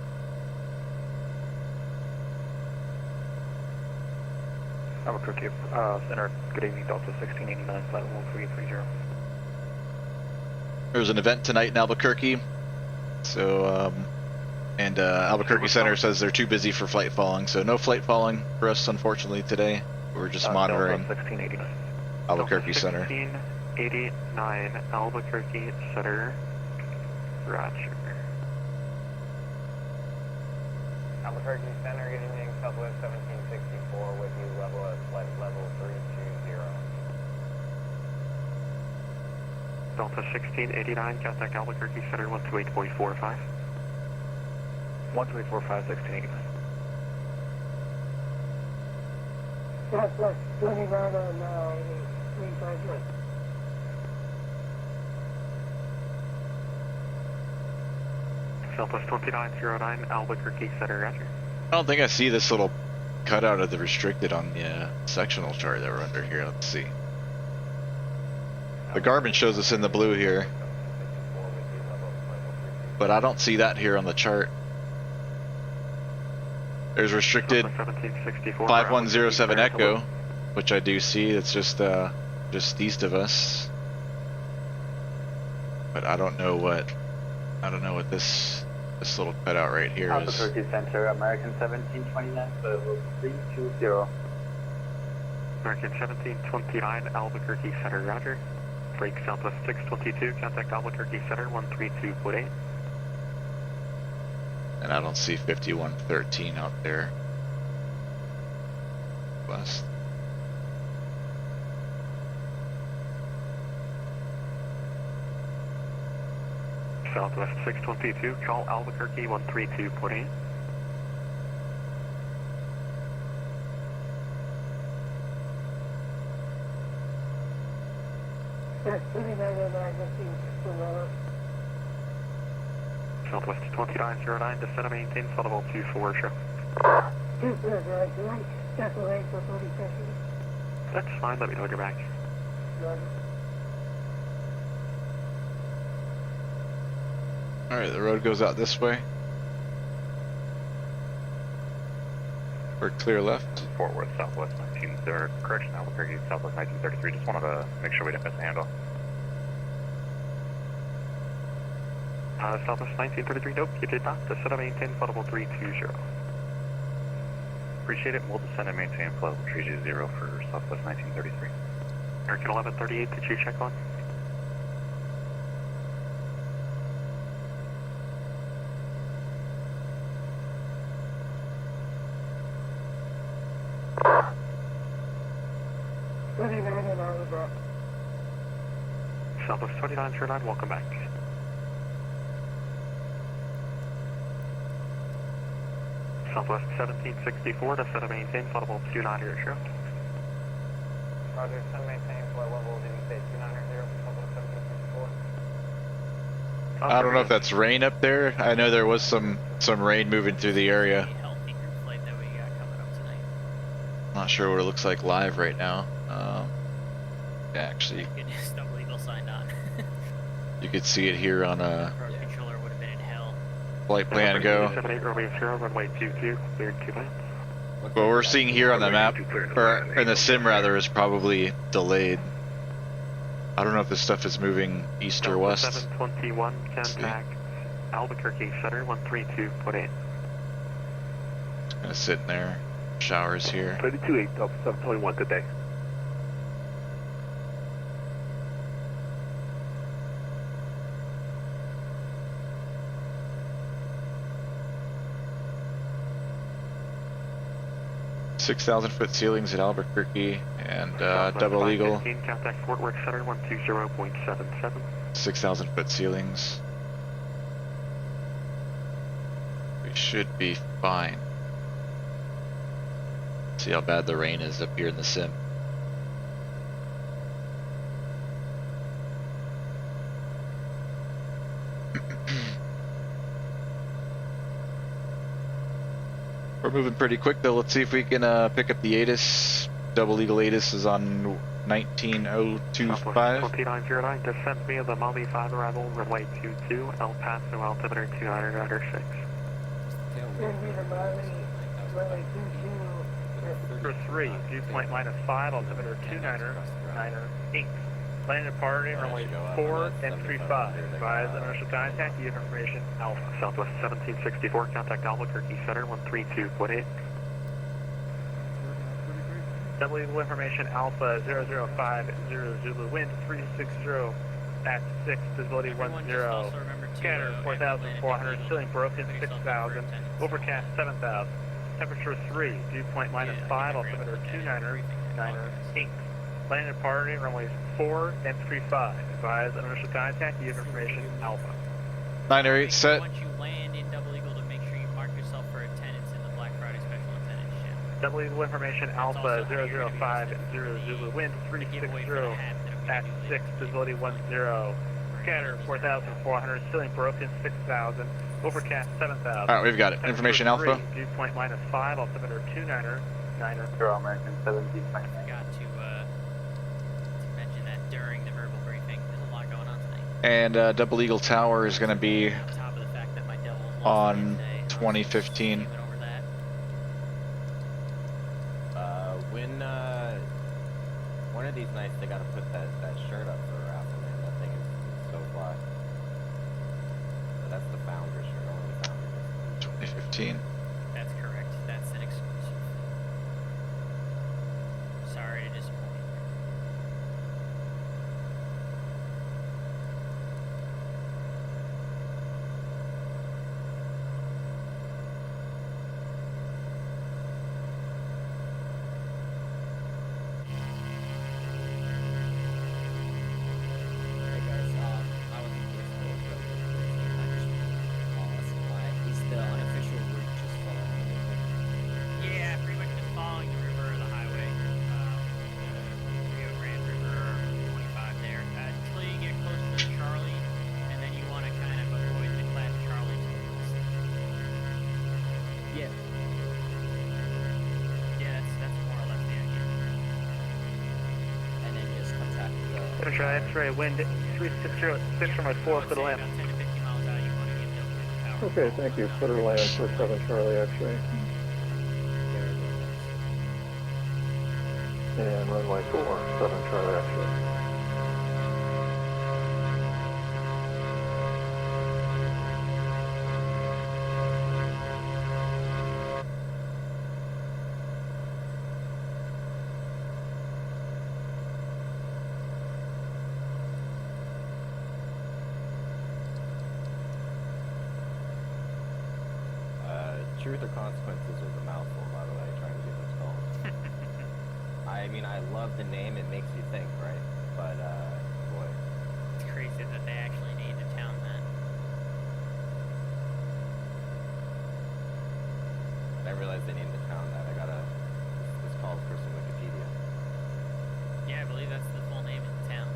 Albuquerque Center, good evening, Delta 1689, flight 1330. There's an event tonight in Albuquerque, so Albuquerque Center says they're too busy for flight following, so no flight following for us unfortunately today. We're just monitoring Albuquerque Center. 1689 Albuquerque Center, roger. Albuquerque Center, good evening, Southwest 1764 with you, level at flight level 320. Delta 1689, contact Albuquerque Center 128.45. 128.45, 1689. Southwest 20 radar now, 351. Southwest 2909, Albuquerque Center, roger. I don't think I see this little cutout of the restricted on the sectional chart that we're under here. Let's see. The Garmin shows us in the blue here, but I don't see that here on the chart. There's restricted 5107 Echo, which I do see. It's just east of us, but I don't know what this little cutout right here is. Albuquerque Center, American 1729, level 320. American 1729, Albuquerque Center, roger. break Southwest 622, contact Albuquerque Center 132.8. And I don't see 5113 out there. West. Southwest 622, call Albuquerque 132.8. Southwest 2909, descend and maintain flight level 24, show. That's fine, let me know when you're back. Alright, the road goes out this way. We're clear left. Fort Worth, Southwest 19, or correction, Albuquerque, Southwest 1933. Just wanted to make sure we didn't miss a handle. Southwest 1933, nope, you did not. Descend and maintain flight level 320. Appreciate it, we'll descend and maintain flight level 320 for Southwest 1933. American 1138, did you check on? Southwest 2909, welcome back. Southwest 1764, descend and maintain flight level 290, show. Roger, descend and maintain flight level, did you say 290, Southwest 1764? I don't know if that's rain up there. I know there was some rain moving through the area. Not sure what it looks like live right now. Yeah, actually, Goodness, double eagle signed on. you could see it here on a Controller would have been in hell. flight plan go. 78 Romeo 0, runway 22, cleared 2 minutes. What we're seeing here on the map, or in the sim rather, is probably delayed. I don't know if this stuff is moving east or west. 721, contact Albuquerque Center 132.8. It's gonna sit in there. Showers here. 32-8, 721 today. $6,000-foot ceilings at Albuquerque and double eagle. Contact Fort Worth Center 120.77. 6,000-foot ceilings. We should be fine. See how bad the rain is up here in the sim. We're moving pretty quick though. Let's see if we can pick up the ATIS. Double Eagle ATIS is on 19025. 2909, descend via the Molly 5 arrival, runway 22, El Paso, altimeter 2906. For 3, dew point -5, altimeter 29098. Landing departing runway 4 and 35. Advise inertial contact, you have information Alpha. Southwest 1764, contact Albuquerque Center 132.8. Double Eagle information Alpha 005 Zulu, wind 360 at 6, visibility 10. Scanner 4,400, ceiling broken 6,000, overcast 7,000. Temperature 3, dew point -5, altimeter 2998. Landing departing runways 4 and 35. Advise inertial contact, you have information Alpha. 908 set. Once you land in Double Eagle, to make sure you mark yourself for attendance in the Black Friday special attendance shift. Double Eagle information Alpha 005 Zulu, wind 360 at 6, visibility 10. Scanner 4,400, ceiling broken 6,000, overcast 7,000. Alright, we've got it. Information Alpha. Dew point -5, altimeter 290. American 17. I forgot to mention that during the verbal briefing. There's a lot going on tonight. And Double Eagle Tower is going to be On top of the fact that my Devils lost on today, 2015. over that. When one of these nights they gotta put that shirt up for Raffle, man. That thing is so fly. But that's the founder shirt, only the founder. 2015. That's correct. That's an exclusive. Sorry to disappoint. 7 Charlie X-ray, wind 3606 from my 4 for the land. Okay, thank you. Footer land for 7 Charlie X-ray. And runway 4, 7 Charlie X-ray. Truth or Consequences was a mouthful, by the way, trying to do those calls. I mean, I love the name, it makes you think, right? But, boy. It's crazy that they actually named a town that. I realized they named the town that. I gotta, this calls for some Wikipedia. Yeah, I believe that's the full name of the town.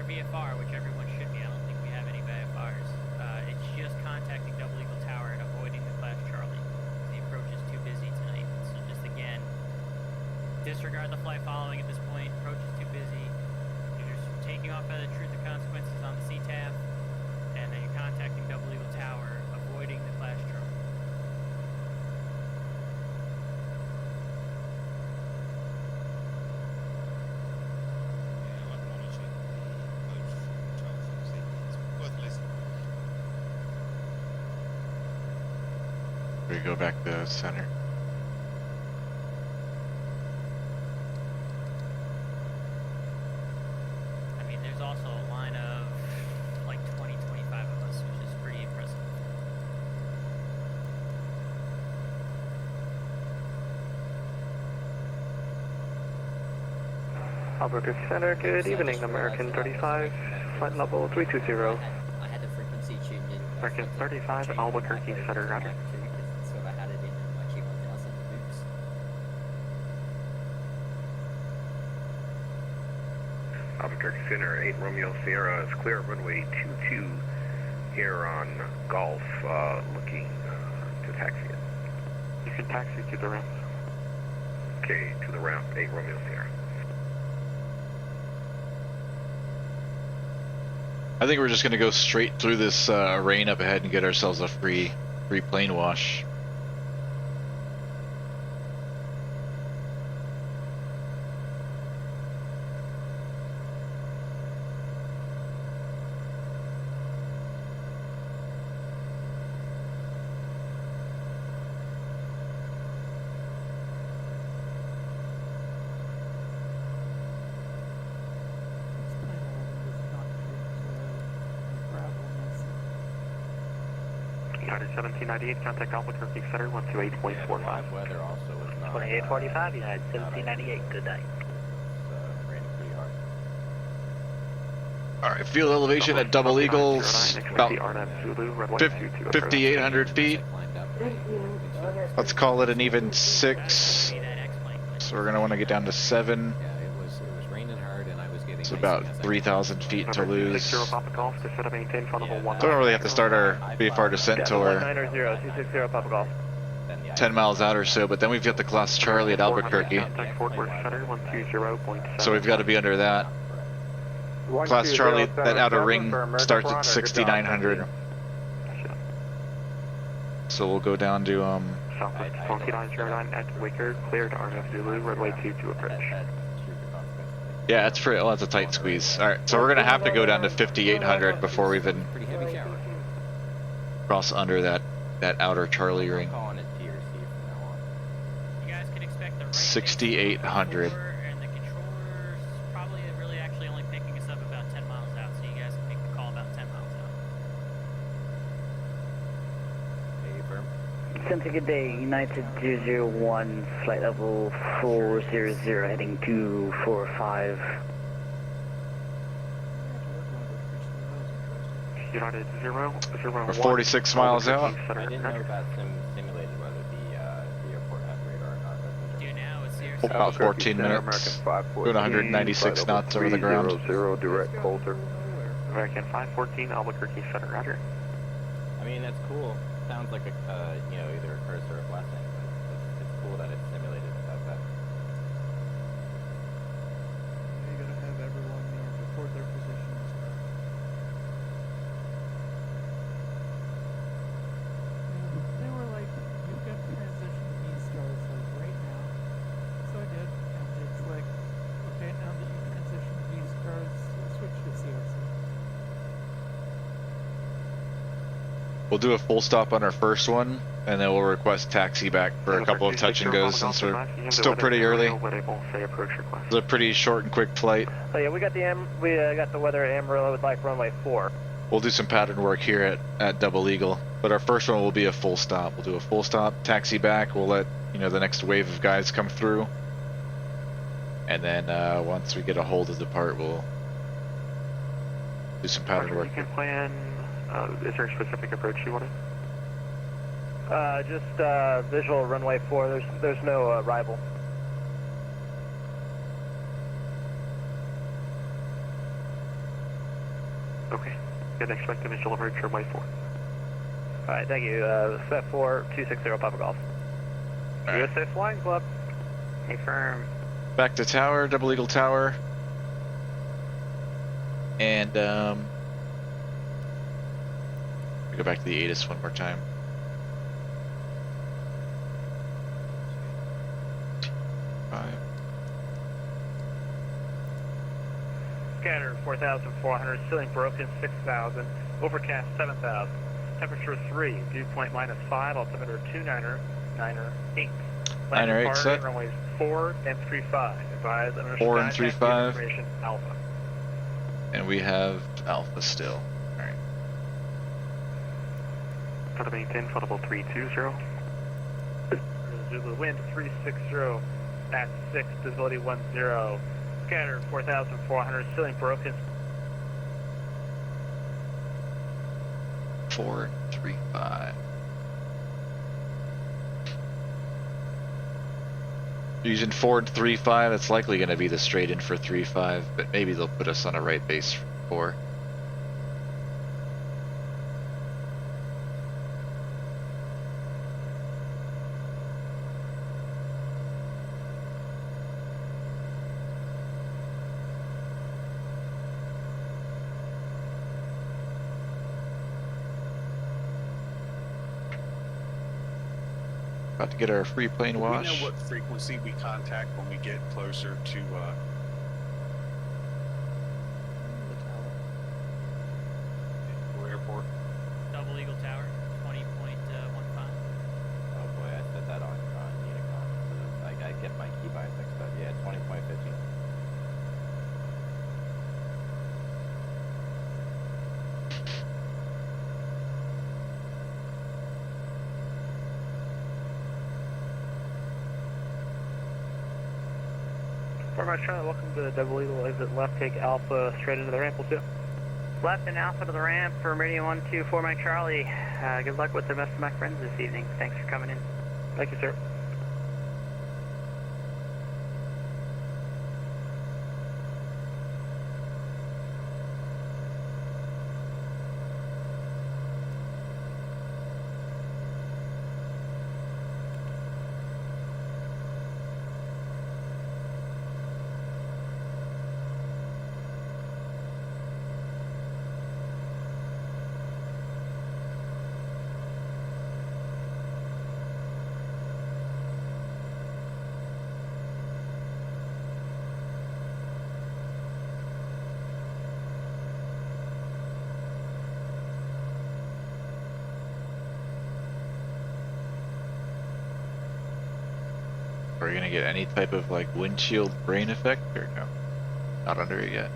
VFR, which everyone should be. I don't think we have any VFRs. It's just contacting Double Eagle Tower and avoiding the Clash Charlie. The approach is too busy tonight. So just again, disregard the flight following at this point. Approach is too busy. You're just taking off at the Truth or Consequences on the CTAF, and then you're contacting Double Eagle Tower, avoiding the Clash Charlie. We go back to center. I mean, there's also a line of like 20, 25 of us, which is pretty impressive. Albuquerque Center, good evening, American 35, flight level 320. I had the frequency tuned in. American 35, Albuquerque Center, roger. So I had it in my G1000 boots. Albuquerque Center, 8 Romeo Sierra is clear of runway 22 here on Golf, looking to taxi it. You can taxi to the ramp. Okay, to the ramp, 8 Romeo Sierra. I think we're just gonna go straight through this rain up ahead and get ourselves a free plane wash. United 1798, contact Albuquerque Center, 128.45. Weather also was not. 2845, United 1798, good night. Raining pretty hard. Alright, field elevation at Double Eagle, about 5,800 feet. Let's call it an even 6. So we're going to want to get down to 7. Yeah, it was raining hard and I was getting. It's about 3,000 feet to lose. Golf to set up maintain flight level 1. Don't really have to start our VFR descent till we're 260 Papa Golf. 10 miles out or so, but then we've got the Class Charlie at Albuquerque. So we've got to be under that. Class Charlie, that outer ring starts at 6,900. So we'll go down to Southwest 2909 at Wicker, clear to RF Zulu, runway 22 approach. yeah, it's pretty. Well, that's a tight squeeze. All right, so we're gonna have to go down to 5,800 before we even cross under that outer Charlie ring. Calling it TRC from now on. You guys can expect the rain 6,800. and the controller's probably really actually only picking us up about 10 miles out, so you guys can make the call about 10 miles out. Hey, firm. Center, good day. United 001, flight level 400, heading 245. United 0, 0, We're 46 miles out. I didn't know VATSIM simulated whether the airport had radar or not. That's Do now with Cirrus. About 14 minutes. Doing 196 knots over the ground. Direct Coulter. American 514, Albuquerque Center, roger. I mean, that's cool. Sounds like a, you know, either a curse or a blessing, but it's cool that it's simulated and does that. Yeah, you gotta have everyone, you know, record their positions. They were like, you've got to transition to V-stars like right now. So I did, and it's like, okay, now that you transition to V-stars, switch to CRC. We'll do a full stop on our first one, and then we'll request taxi back for a couple of touch and goes since we're still pretty early. It's a pretty short and quick flight. Oh yeah, we got the weather at Amarillo with like runway 4. We'll do some pattern work here at Double Eagle, but our first one will be a full stop. We'll do a full stop, taxi back. We'll let the next wave of guys come through, and then once we get a hold of the part, we'll do some pattern work. You can plan. Is there a specific approach you wanted? Just visual runway 4. There's no rival. Okay. Then expect the visual approach runway 4. Alright, thank you. Set 4, 260 Papa Golf. Right. USA Flying Club. Hey, firm. Back to tower, Double Eagle Tower, and we go back to the ATIS one more time. Scatter 4,400, ceiling broken 6,000, overcast 7,000, temperature 3, dew point -5, altimeter 29er8. Niner 8 set. Runways 4 and 35. Advise under 4 and 35. Information Alpha. And we have Alpha still. Alright. Try to maintain flight level 320. Zulu wind 360 at 6, visibility 10. Scatter 4,400, ceiling broken. 4 and 35. Using 4 and 35, it's likely going to be the straight in for 35, but maybe they'll put us on a right base for 4. About to get our free plane wash. Do we know what frequency we contact when we get closer to the airport? Double Eagle Tower, 20.15. Oh boy, I said that on Unicon. So I get my keybinds mixed up. Yeah, 20.15. Former Charlie, welcome to Double Eagle. Exit left, take Alpha straight into the ramp. We'll see you. Left and Alpha to the ramp for Meridian 124 Mike Charlie. Good luck with the rest of my friends this evening. Thanks for coming in. Thank you, sir. Are we gonna get any type of like windshield brain effect or no? Not under it yet.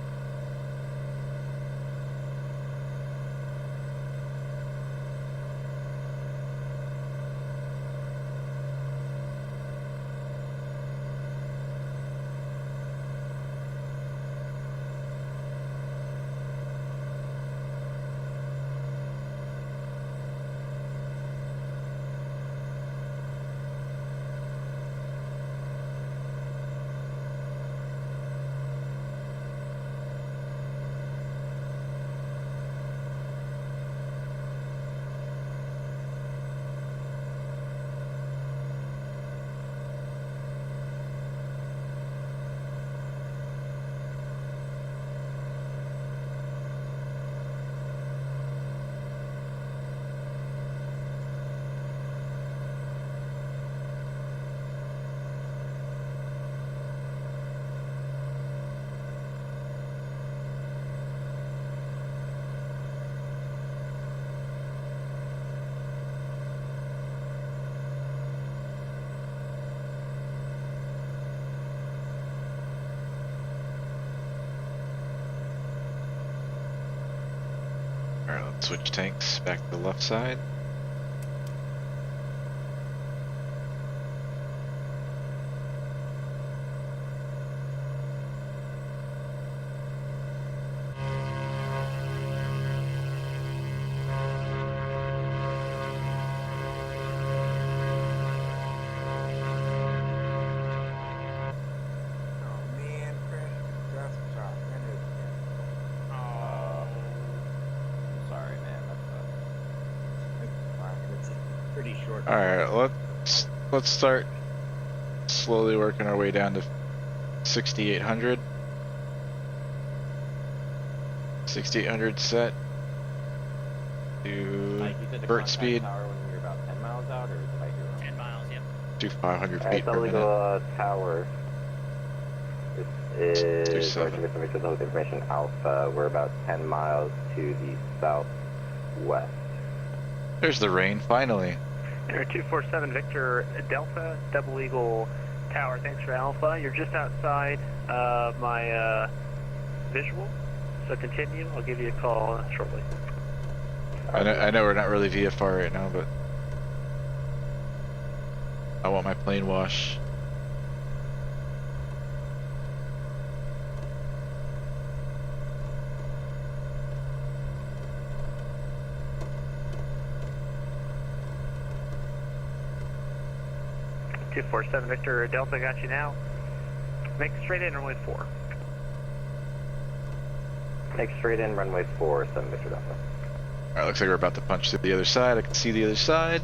Switch tanks back to the left side. Alright, let's start slowly working our way down to 6,800. 6,800 set to vert speed. Tower when you're about 10 miles out, or did I hear wrong? 10 miles, yep. To 500 feet per Alright, minute. tower. This is 27. information Alpha. We're about 10 miles to the southwest. There's the rain, finally. Air 247 Victor Delta, Double Eagle Tower, thanks for Alpha. You're just outside my visual, so continue. I'll give you a call shortly. I know we're not really VFR right now, but I want my plane wash. Two 247 Victor Delta, got you now. Make straight in, runway 4. Make straight in, runway 4, 7 Victor Delta. Alright, looks like we're about to punch through the other side. I can see the other side.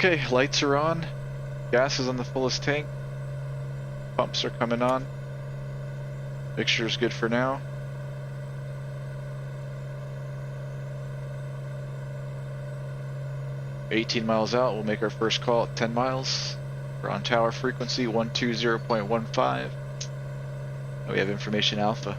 Okay, lights are on. Gas is on the fullest tank. Pumps are coming on. Mixture is good for now. $18 miles out, we'll make our first call at 10 miles. We're on tower frequency 120.15. We have information Alpha.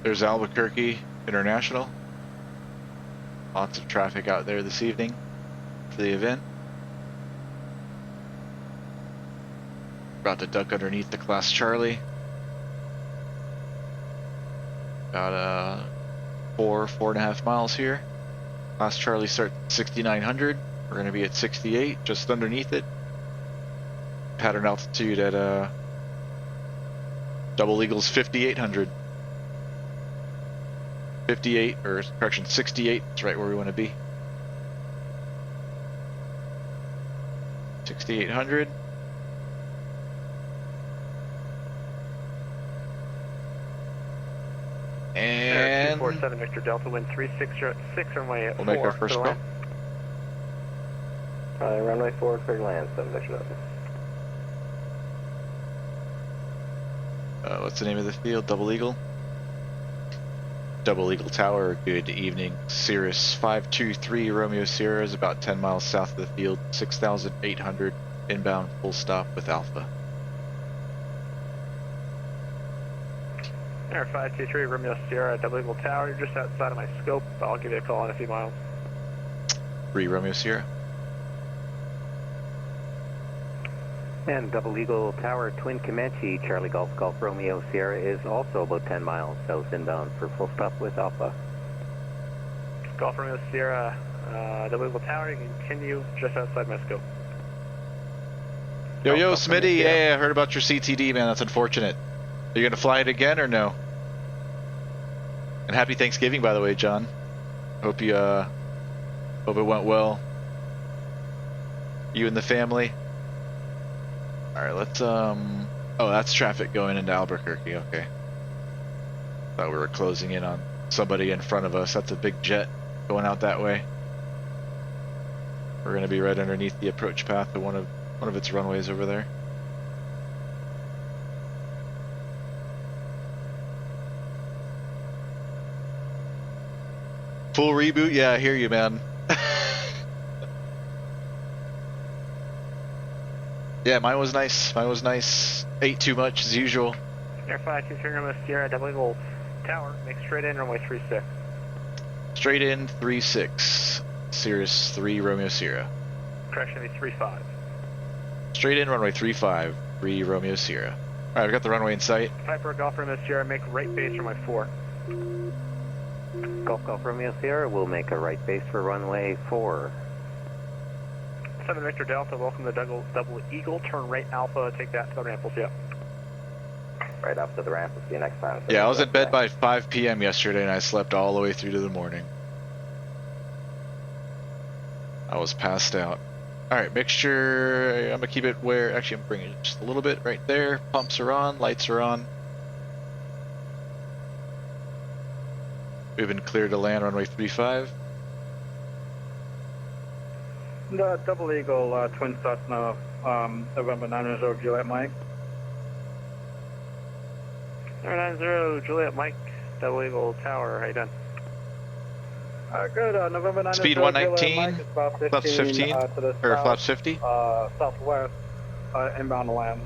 There's Albuquerque International. Lots of traffic out there this evening for the event. About to duck underneath the Class Charlie. About 4.5 miles here. Class Charlie starts at 6,900. We're going to be at 68, just underneath it. Pattern altitude at Double Eagle's 5,800. 58, or correction, 68, that's right where we want to be. 6,800. And 247 Victor Delta, wind 360, runway 4. We'll make our first call. Runway 4, clear to land, 7 Victor Delta. What's the name of the field? Double Eagle? Double Eagle Tower, good evening. Cirrus 523 Romeo Sierra is about 10 miles south of the field, 6,800 inbound, full stop with Alpha. Air 523 Romeo Sierra, Double Eagle Tower. You're just outside of my scope. I'll give you a call in a few miles. 3 Romeo Sierra. And Double Eagle Tower, Twin Comanche, Charlie Golf Golf Romeo Sierra is also about 10 miles south inbound for full stop with Alpha. Golf Romeo Sierra, Double Eagle Tower, you can continue just outside my scope. Yo, Smitty, yeah, I heard about your CTD, man. That's unfortunate. Are you going to fly it again or no? And happy Thanksgiving, by the way, John. Hope you, hope it went well. You and the family. Alright, let's, oh, that's traffic going into Albuquerque, okay. Thought we were closing in on somebody in front of us. That's a big jet going out that way. We're going to be right underneath the approach path to one of its runways over there. Full reboot? Yeah, I hear you, man. Yeah, mine was nice. Mine was nice. Ate too much as usual. Air 523 Romeo Sierra, Double Eagle Tower, make straight in runway 36. Straight in 36. Cirrus 3 Romeo Sierra. Correction, be 35. Straight in runway 35, 3 Romeo Sierra. Alright, I've got the runway in sight. Piper Golf Romeo Sierra, make right base runway 4. Golf Golf Romeo Sierra will make a right base for runway 4. 7 Victor Delta, welcome to Double Eagle, turn right Alpha, take that to the ramp, we'll see you. Right up to the ramp, we'll see you next time. Yeah, I was in bed by 5 p.m. yesterday and I slept all the way through to the morning. I was passed out. Alright, mixture, I'm gonna keep it where, actually I'm bringing it just a little bit right there. Pumps are on, lights are on. We've been cleared to land runway 35. The Double Eagle Twin Cessna, November 90 Juliet Mike. 90 Juliet Mike, Double Eagle Tower, how you doing? Good, November 90 Speed 119, flaps 15, or flaps 50. Southwest, inbound to land.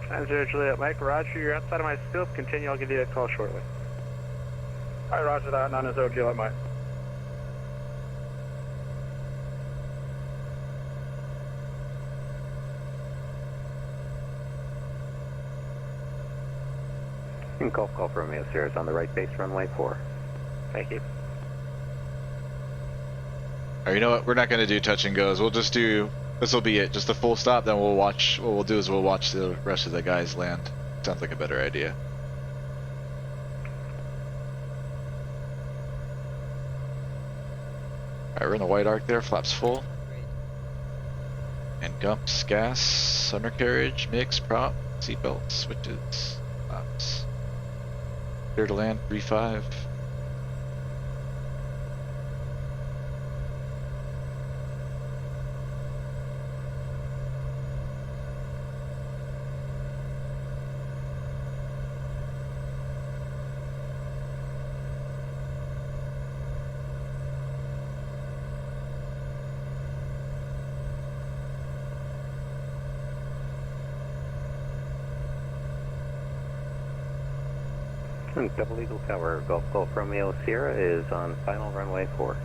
90 Juliet Mike, roger, you're outside of my scope, continue, I'll give you a call shortly. Alright, roger that, 90 Juliet Mike. Golf Golf Romeo Sierra is on the right base runway 4. Thank you. Alright, you know what? We're not going to do touch and goes. We'll just do, this will be it. Just a full stop, then we'll watch, what we'll do is we'll watch the rest of the guys land. Sounds like a better idea. Alright, we're in the white arc there, flaps full. And gumps, gas, undercarriage, mix, prop, seatbelts, switches, flaps. Clear to land, 35. Double Eagle Tower, Golf Golf Romeo Sierra is on final runway 4.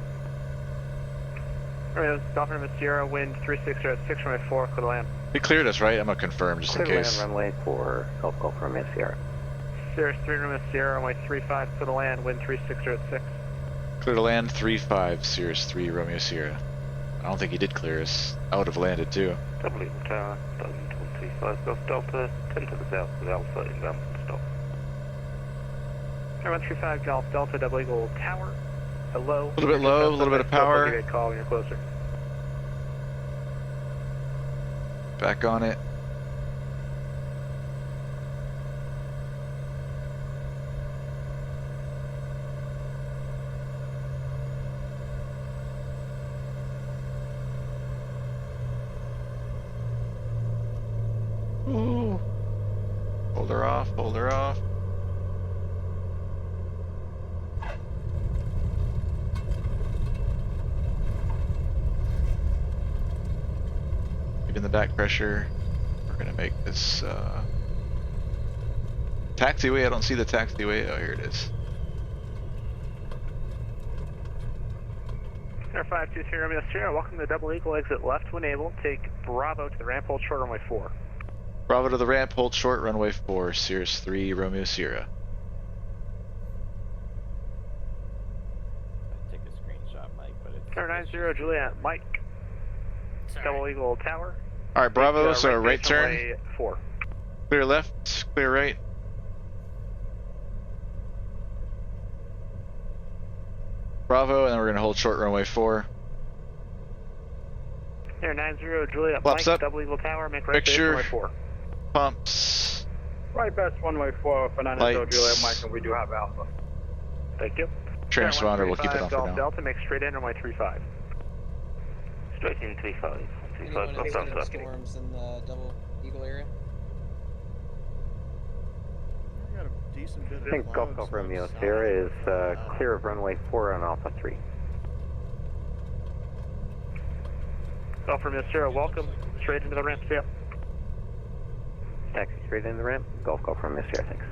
Golf Romeo Sierra, wind 36 at 6 runway 4, clear to land. He cleared us, right? I'm gonna confirm just Clear in case. Land runway 4, Golf Golf Romeo Sierra. Cirrus 3 Romeo Sierra, runway 35, clear to land, wind 36 at 6. Clear to land, 35, Cirrus 3 Romeo Sierra. I don't think he did clear us. I would have landed too. Double Eagle Tower, 25 Golf Delta, 10 to the south with Alpha inbound stop. 135 Golf Delta, Double Eagle Tower. Hello. A little bit low, a little bit of power. I'll give you a call when you're closer. Back on it. Ooh. Hold her off, hold her off. Keeping the back pressure. We're gonna make this Taxiway, I don't see the taxiway. Oh, here it is. SR-22 Romeo Sierra, welcome to Double Eagle, exit left when able. Take Bravo to the ramp, hold short runway 4. Bravo to the ramp, hold short runway 4, Cirrus 3, Romeo Sierra. Take a screenshot, Mike, but it's... SR-90 Juliet, Mike. Sorry. Double Eagle Tower. Alright, Bravo, Take, so right base turn. runway 4. Clear left, clear right. Bravo, and then we're going to hold short runway 4. Air 90 Juliet, Flaps Mike, up. Double Eagle Tower, make right base Picture. runway 4. Pumps. Right best runway 4 for 90 Lights. Juliet Mike, and we do have Alpha. Thank you. Transponder, we'll keep it on for Golf now. Delta, make straight in runway 35. Straight in 35. Anyone know any storms in the Double Eagle area? We got a decent bit I of think Golf clouds Romeo south Sierra of, is clear of runway 4 on Alpha 3. Golf Romeo Sierra, welcome. Straight into the ramp, see ya. Taxi straight in the ramp. Golf Romeo Sierra, thanks.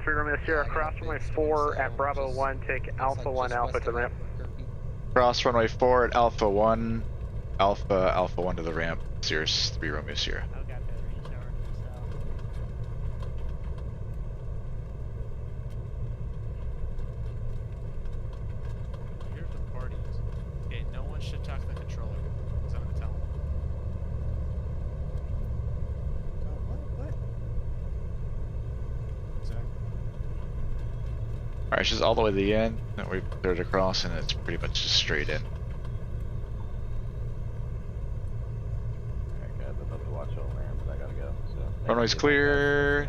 3 Romeo Sierra, cross runway 4 at Bravo 1, take Alpha 1 Alpha to the ramp. Cross runway 4 at Alpha 1. Alpha 1 to the ramp. Cirrus 3, Romeo Sierra. I've got that range tower to the south. Here's the party is. Okay, no one should talk to the controller. So I'm gonna tell them. What? Exactly. Alright, she's all the way to the end. Then we cleared across, and it's pretty much just straight in. Alright guys, I'd love to watch all land, but I gotta go, so... Runway's clear.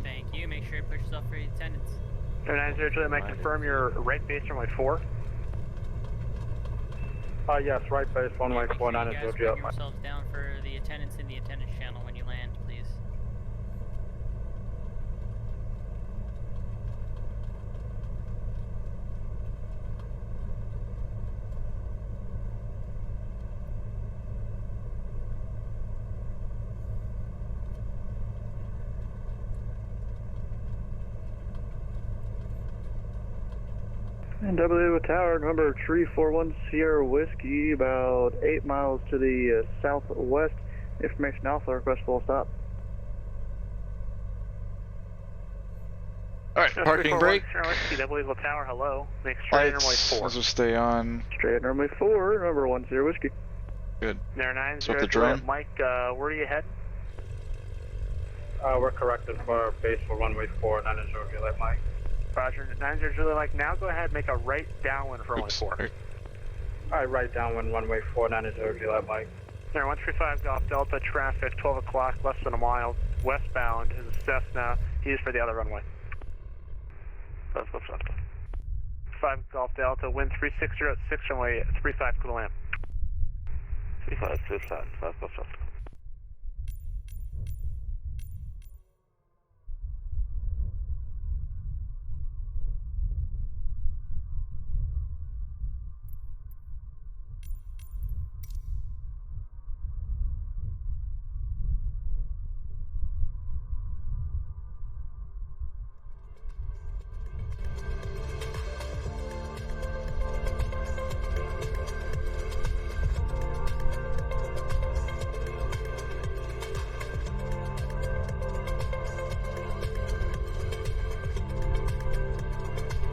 Thank you. Make sure you push yourself for your attendance. Air 90 Juliet, might confirm your right base runway 4. Yes, right base runway Make 4, sure you 90 guys bring Juliet Mike. yourselves down for the attendance in the attendance channel when you land, please. And W Tower, number 341 Sierra Whiskey, about 8 miles to the southwest. Information Alpha, request full stop. Alright, parking brake. Sierra Whiskey, Double Eagle Tower, hello. Make straight in runway Lights. 4. Those will stay on. Straight runway 4, number 1 Sierra Whiskey. Good. Air 90 Swap the Juliet, drone. Mike, where are you heading? We're corrected for base for runway 4, 90 Juliet Mike. Roger, 90 Juliet, Mike, now go ahead and make a right downwind for runway Oops. 4. Alright, right downwind runway 4, 90 Juliet Mike. Air 135 Golf Delta, traffic 12 o'clock, less than a mile, westbound is a Cessna, he's for the other runway. 5 Golf Delta, wind 3606, runway 35 to the land. 3525, 5 Golf Delta.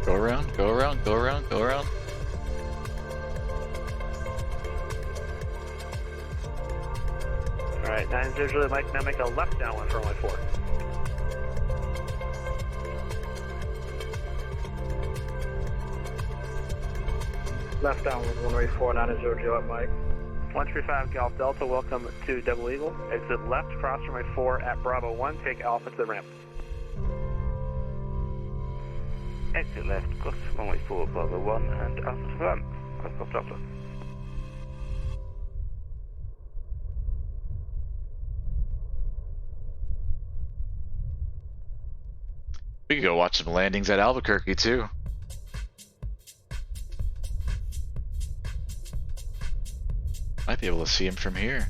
Go around, go around, go around, go around. Alright, 90 Juliet, Mike, now make a left downwind for runway 4. Left downwind runway 4, 90 Juliet Mike. 135 Golf Delta, welcome to Double Eagle. Exit left, cross runway 4 at Bravo 1, take Alpha to the ramp. Exit left, cross runway 4, Bravo 1, and Alpha to the ramp. Golf Delta. We could go watch some landings at Albuquerque too. Might be able to see him from here.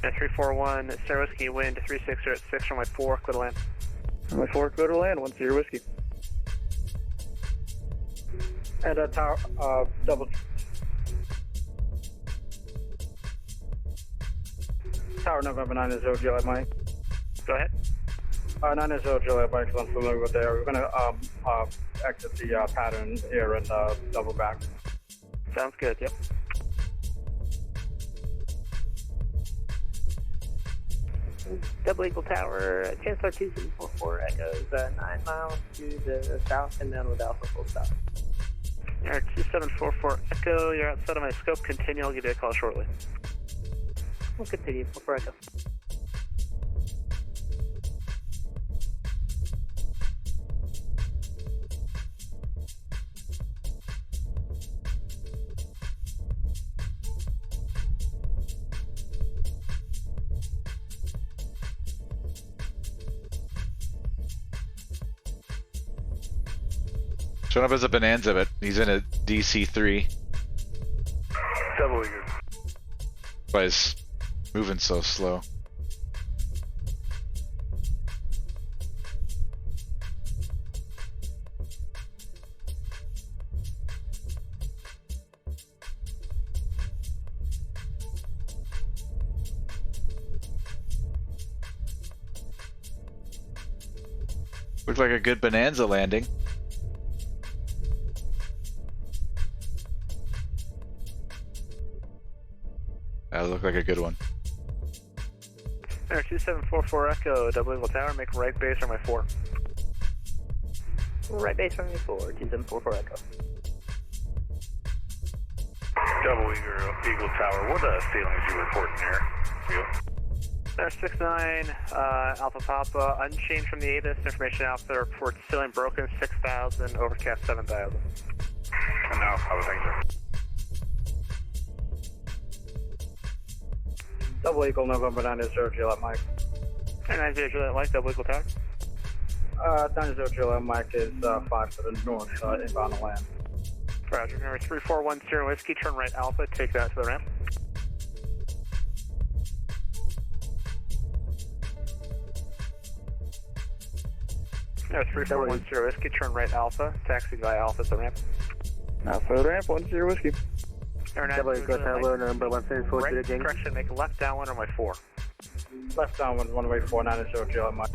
341, Sarah Whiskey, wind 36 at 6 runway 4, clear to land. Runway 4, clear to land, 10 Whiskey. And tower, double. Tower November 90 Juliet Mike. Go ahead. 90 Juliet Mike is unfamiliar with there. We're gonna exit the pattern here and double back. Sounds good, yep. Double Eagle Tower, Chancellor 2744 echoes 9 miles to the south and then with Alpha full stop. Alright, 2744 echo, you're outside of my scope, continue, I'll give you a call shortly. We'll continue, 44 echo. Showing up as a Bonanza, but he's in a DC-3. Double Eagle. Why he's moving so slow. Looked like a good Bonanza landing. That looked like a good one. Air 2744 Echo, Double Eagle Tower, make right base runway 4. Right base runway 4, 2744 Echo. Double Eagle Tower, what ceiling is you reporting here? Air 69, Alpha Papa, unchanged from the ABIS, information Alpha reports ceiling broken 6,000, overcast 7,000. And now, how are things? Double Eagle November 90 Juliet Mike. 90 Juliet Mike, Double Eagle Tower. 90 Juliet Mike is 5 to the north, inbound to land. Roger, number 341 Sierra Whiskey, turn right Alpha, take that to the ramp. Number 341 Sierra Whiskey, turn right Alpha, taxi by Alpha to the ramp. Alpha to the ramp, 10 Whiskey. Double Eagle Tower, number 174 right, correction, make a left downwind runway 4. Left downwind, runway 4, 90 Juliet Mike.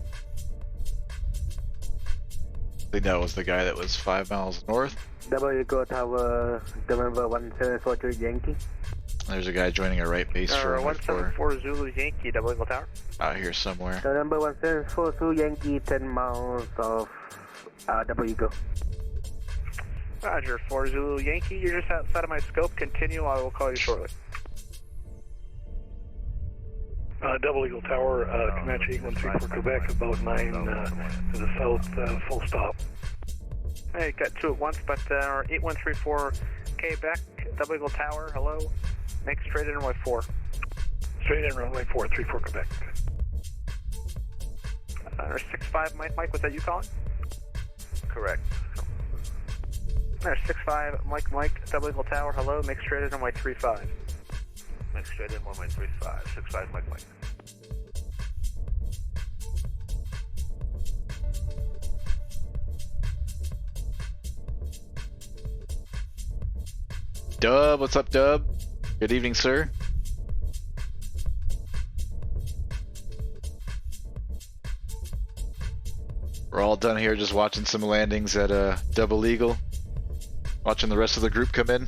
I think that was the guy that was 5 miles north. Double Eagle Tower, November 174 Yankee. There's a guy joining a right base for 174 Zulu Yankee, Double Eagle Tower. Out here somewhere. November 174 Yankee, 10 miles of Double Eagle. Roger, 4 Zulu Yankee, you're just outside of my scope. Continue, I will call you shortly. Double Eagle Tower, Comanche 8134 Quebec, about 9 to the south, full stop. Hey, got 2 at once, but 8134 Quebec, Double Eagle Tower, hello. Make straight in runway 4. Straight in runway 4, 34 Quebec. 65 Mike, was that you calling? Correct. 65 Mike, Double Eagle Tower, hello, make straight in runway 35. Make straight in runway 35, 65 Mike. Dub, what's up, Dub? Good evening, sir. We're all done here just watching some landings at Double Eagle. Watching the rest of the group come in.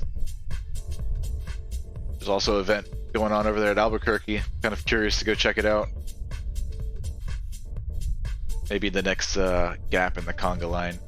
There's also an event going on over there at Albuquerque. Kind of curious to go check it out. Maybe the next gap in the conga line.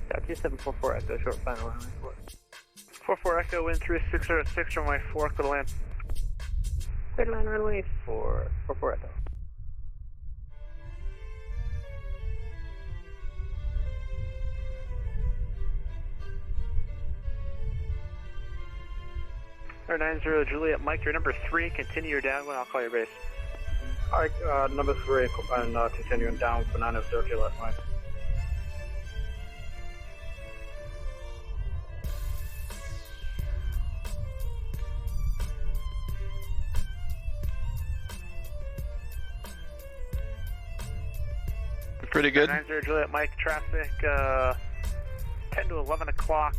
Got 2744 Echo, short final runway 4. 44 Echo, wind 3606, runway 4, clear to land. Clear to land runway 4, 44 Echo. 90 Juliet Mike, you're number 3, continue your downwind, I'll call your base. Alright, number 3, and continuing down for 90 Juliet Mike. Pretty good. 90 Juliet Mike, traffic 10 to 11 o'clock,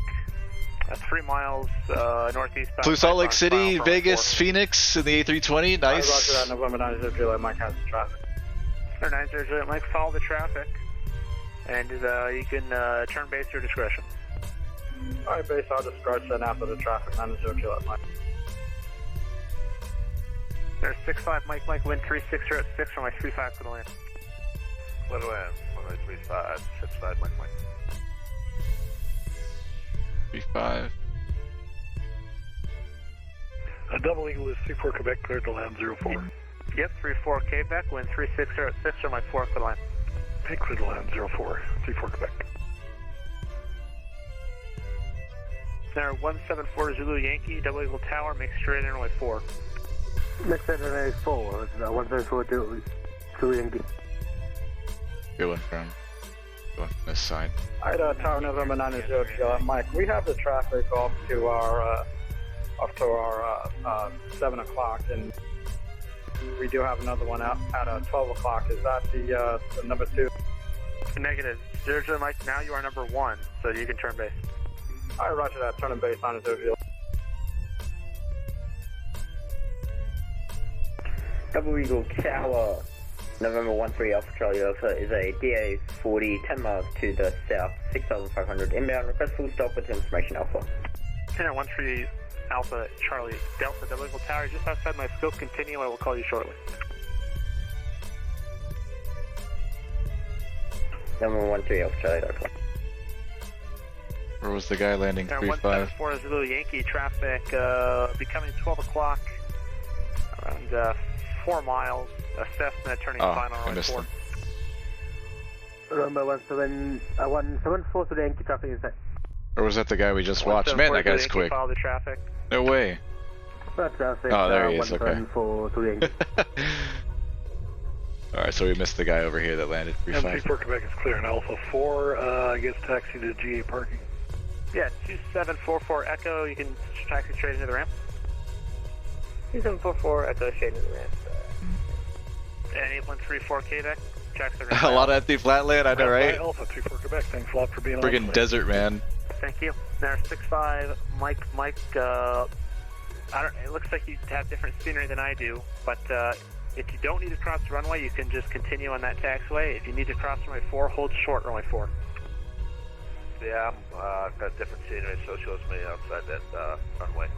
3 miles northeast. Blue Salt Lake City, Vegas, Phoenix in the A320. Nice. Roger that, November 90 Juliet Mike has the traffic. 90 Juliet Mike, follow the traffic, and you can turn base at your discretion. Alright, base, I'll just guard set after the traffic, 90 Juliet Mike. There's 65 Mike, wind 36 at 6 from my 35 for the land. Clear to land, 1035, 65 Mike. 35. Double Eagle is 34 Quebec, cleared to land 04. Yep, 34 Quebec, wind 36 at 6 from my 4 for the land. Okay, cleared to land 04, 34 Quebec. Center 174 Zulu Yankee, Double Eagle Tower, make straight in runway 4. Next set 4, 174 Zulu Yankee. Going from this side. Alright, Tower November 90 Juliet Mike, we have the traffic off to our 7 o'clock, and we do have another one out at 12 o'clock. Is that the number 2? Negative. 0 Juliet Mike, now you are number 1, so you can turn base. Alright, roger that, turning base on 0 Juliet. Double Eagle Tower, November 13 Alpha Charlie Alpha is a DA40, 10 miles to the south, 6,500 inbound, request full stop with information Alpha. Center 13 Alpha Charlie Delta, Double Eagle Tower, just outside my scope, continue, I will call you shortly. Number 13 Alpha Charlie Delta. Where was the guy landing? 35. 174 Zulu Yankee, traffic becoming 12 o'clock, around 4 miles, Cessna turning final I on missed 4. him. Remember 174 to the Yankee traffic inside. Or was that the guy we just watched? Man, that guy's quick. Follow the traffic. No way. Traffic, Oh, there he is, okay. 174 to the Yankee. Alright, so we missed the guy over here that landed 35. M34 Quebec is clear, and Alpha 4 gets taxi to GA parking. Yeah, 2744 Echo, you can taxi straight into the ramp. 2744 Echo straight into the ramp. And 8134 Quebec, taxi the ramp. A lot of empty flatland, I know, right? Alpha 24 Quebec, thanks a lot for being on. Friggin' desert, man. Thank you. There's 65 Mike, it looks like you have different scenery than I do, but if you don't need to cross the runway, you can just continue on that taxiway. If you need to cross runway 4, hold short runway 4. Yeah, I've got different scenery, so it shows me outside that runway.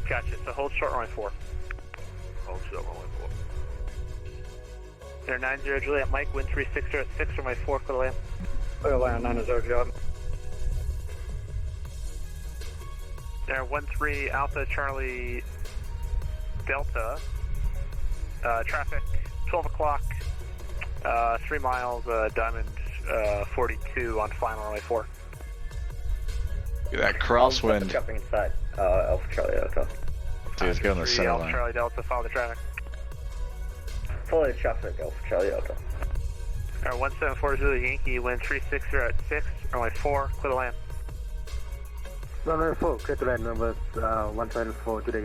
Gotcha, so hold short runway 4. Hold short runway 4. Air 90 Juliet Mike, wind 36 at 6 runway 4 for the land. Clear land 90 Juliet. Air 13 Alpha Charlie Delta, traffic 12 o'clock, 3 miles, Diamond 42 on final runway 4. Look at that crosswind. Jumping inside, Alpha Charlie Delta. Dude, let's get on the center Alpha line. Charlie Delta, follow the traffic. Follow the traffic, Alpha Charlie Delta. Air 174 Zulu Yankee, wind 36 at 6, runway 4, clear the land. Runway 4, clear to land, numbers 174 to the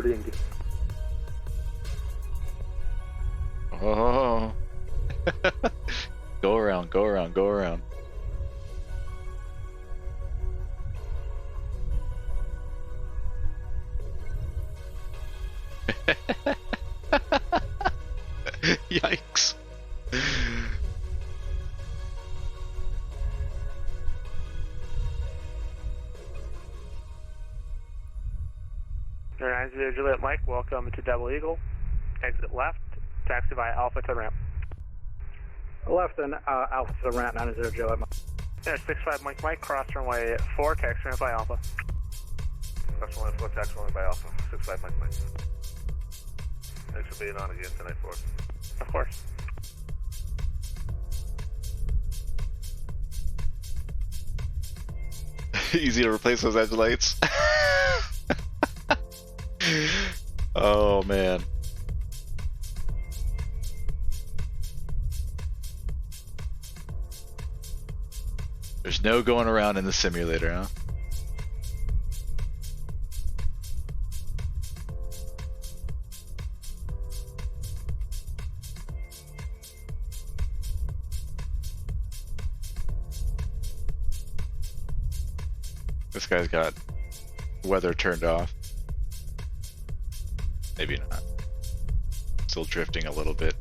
Yankee. Oh. Go around, go around, go around. Yikes. Air 90 Juliet Mike, welcome to Double Eagle. Exit left, taxi via Alpha to ramp. Left and Alpha to the ramp 90 Juliet Mike. Air 65 Mike, cross runway 4, taxi ramp by Alpha. Cross runway 4, taxi runway by Alpha, 65 Mike. Thanks for being on again tonight for us. Of course. Easy to replace those edge lights. Oh man. There's no going around in the simulator, huh? This guy's got weather turned off. Maybe not. Still drifting a little bit.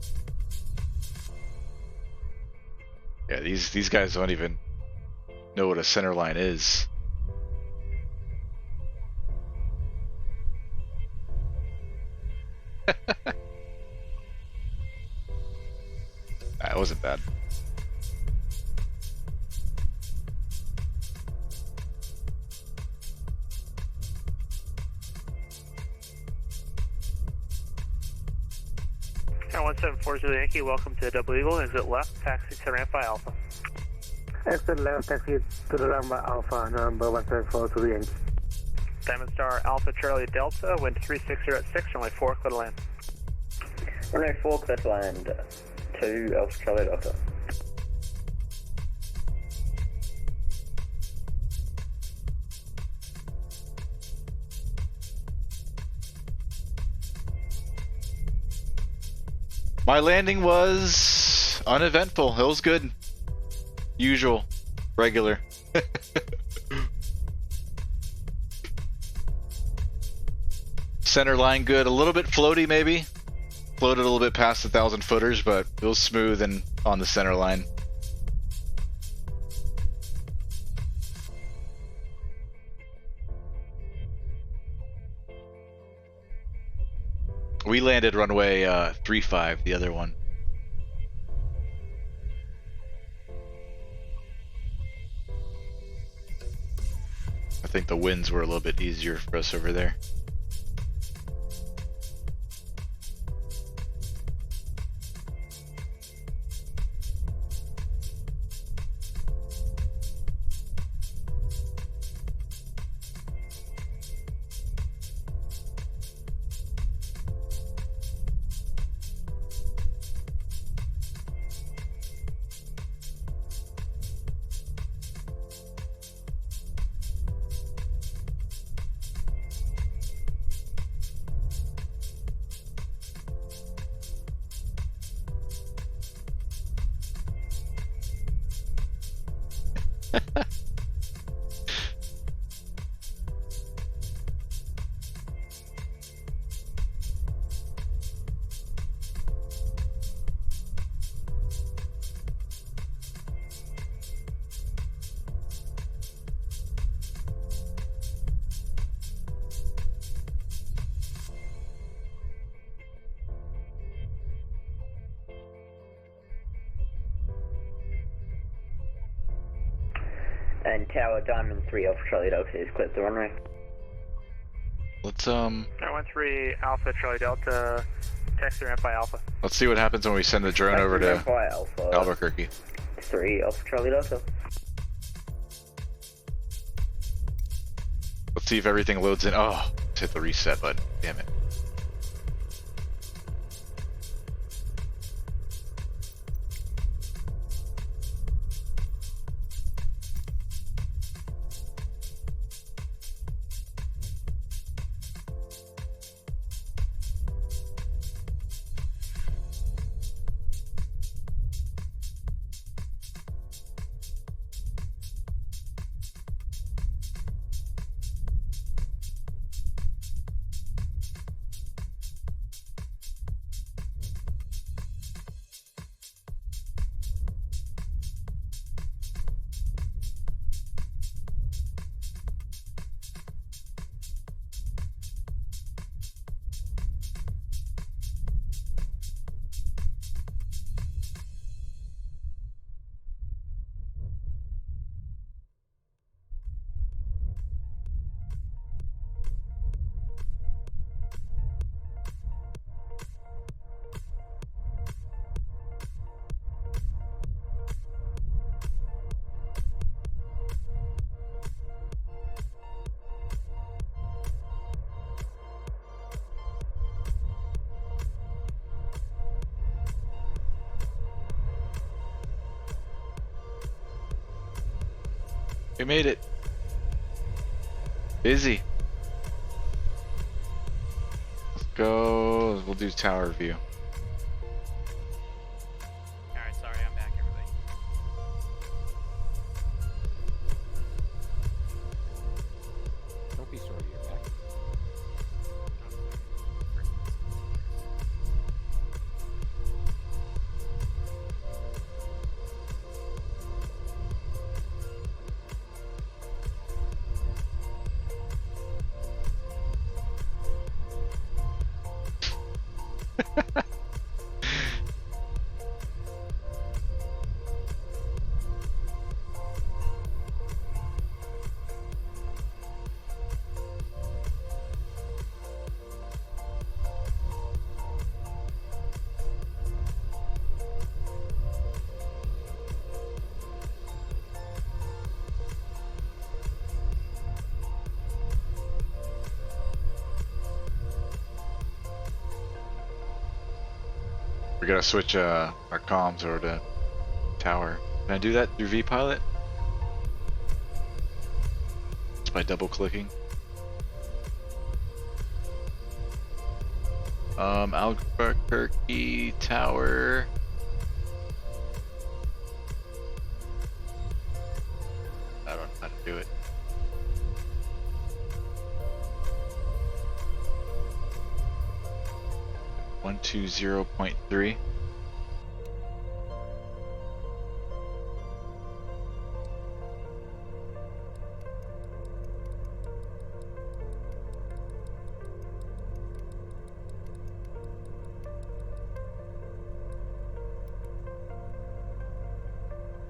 Yeah, these guys don't even know what a center line is. That wasn't bad. Tower 1740 Yankee, welcome to Double Eagle. Exit left, taxi to Rampa Alpha. Exit left, taxi to the Rampa Alpha, number 174 Yankee. Diamond Star Alpha Charlie Delta, wind 360 at 6, runway 4, clear to land. Runway 4, clear to land, 2 Alpha Charlie Delta. My landing was uneventful. It was good. Usual. Regular. Center line good. A little bit floaty maybe. Floated a little bit past 1,000 footers, but it was smooth and on the center line. We landed runway 35, the other one. I think the winds were a little bit easier for us over there. And Tower Diamond 3 Alpha Charlie Delta is clear to the runway. Let's Tower 13 Alpha Charlie Delta, taxi Rampa Alpha. let's see what happens when we send the drone over to Alpha, Albuquerque. 3 Alpha Charlie Delta. Let's see if everything loads in. Oh, let's hit the reset button. Damn it. We made it. Busy. Let's go. We'll do tower view. Alright, sorry, I'm back, everybody. Don't be sorry you're back. We gotta switch our comms over to tower. Can I do that through vPilot? Just by double clicking. Albuquerque tower. I don't know how to do it. One 120.3.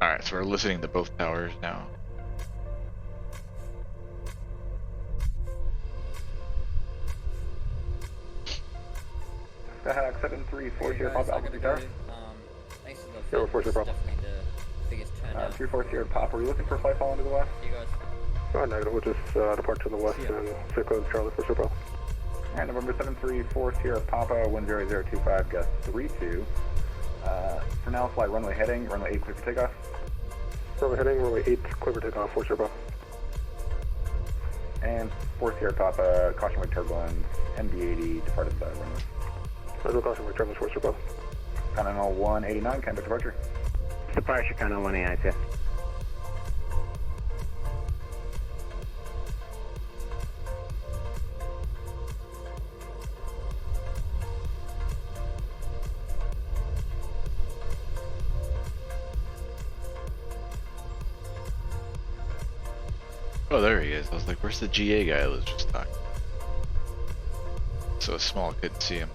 Alright, so we're listening to both towers now. Skyhawk 734 Pop Alpha Guitar. Nice of the Zero 4 Pop. definitely the biggest turnout. 340 Pop. Are you looking for a flight following to the west? You guys. Negative. We'll just depart to the west and circle Charlie for Super. Alright, November 734 Sierra Papa 10025 gust 32. For now, fly runway heading, runway 8 clear for takeoff. Runway heading, runway 8 clear for takeoff, 4 Sierra Papa. And 4 Sierra Papa, caution wake turbulence, MD-80, departed by runway. Let's go caution wake turbulence, 4 Sierra Papa. Continental 189, Canada departure. Departure, Continental 189, yes. Oh, there he is. I was like, where's the GA guy I was just talking? So small, couldn't see him.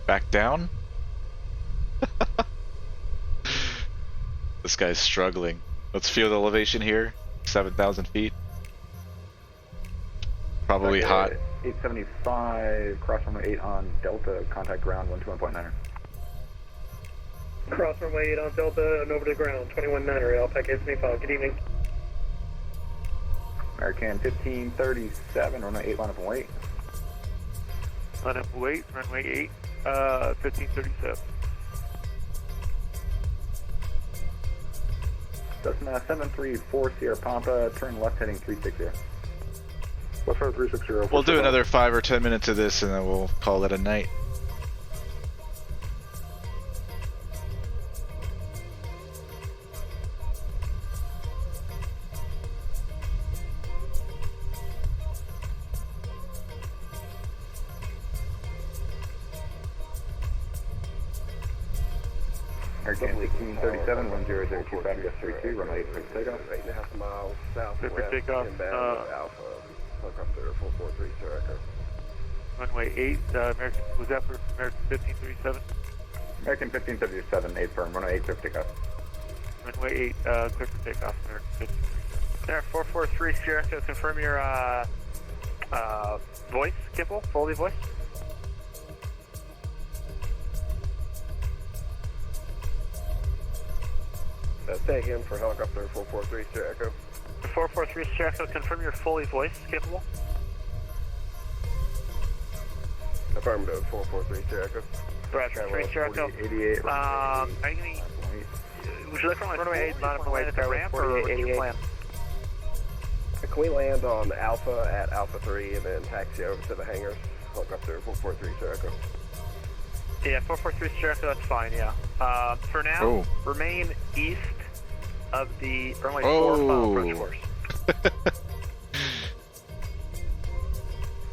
Back down? This guy's struggling. Let's feel the elevation here. 7,000 feet. Probably hot. 875, cross runway 8 on Delta, contact ground 121.9er. Cross runway 8 on Delta and over to ground, 21.9er, Alpac SME5, good evening. American 1537, runway 8, line up and wait. Line up and wait, runway 8, 1537. Cessna 734 Sierra Pampa, turn left heading 360. Left heading 360. We'll do another 5 or 10 minutes of this and then we'll call it a night. American 1637, 10025, gust 32, runway 8 for takeoff. 8.5 miles southwest. Clear for takeoff. Alpha, helicopter 443, sir, echo. Runway 8, American, was that for American 1537? American 1537, 8 firm, runway 8 clear for takeoff. Runway 8, clear for takeoff. There, 443 Sierra Echo, confirm your voice, Kipple, Foley voice. Say again for helicopter 443 Sierra Echo. 443 Sierra Echo, confirm your Foley voice, capable. Affirmative, 443 Sierra Echo. Roger, 3 Sierra Echo. 88. Are you going to... Would you like from runway 8 mount away at the ramp, or what's your plan? Can we land on Alpha at Alpha 3 and then taxi over to the hangars? Helicopter 443 Sierra Echo. Yeah, 443 Sierra Echo, that's fine, yeah. For now, remain east of the runway 4 final approach course.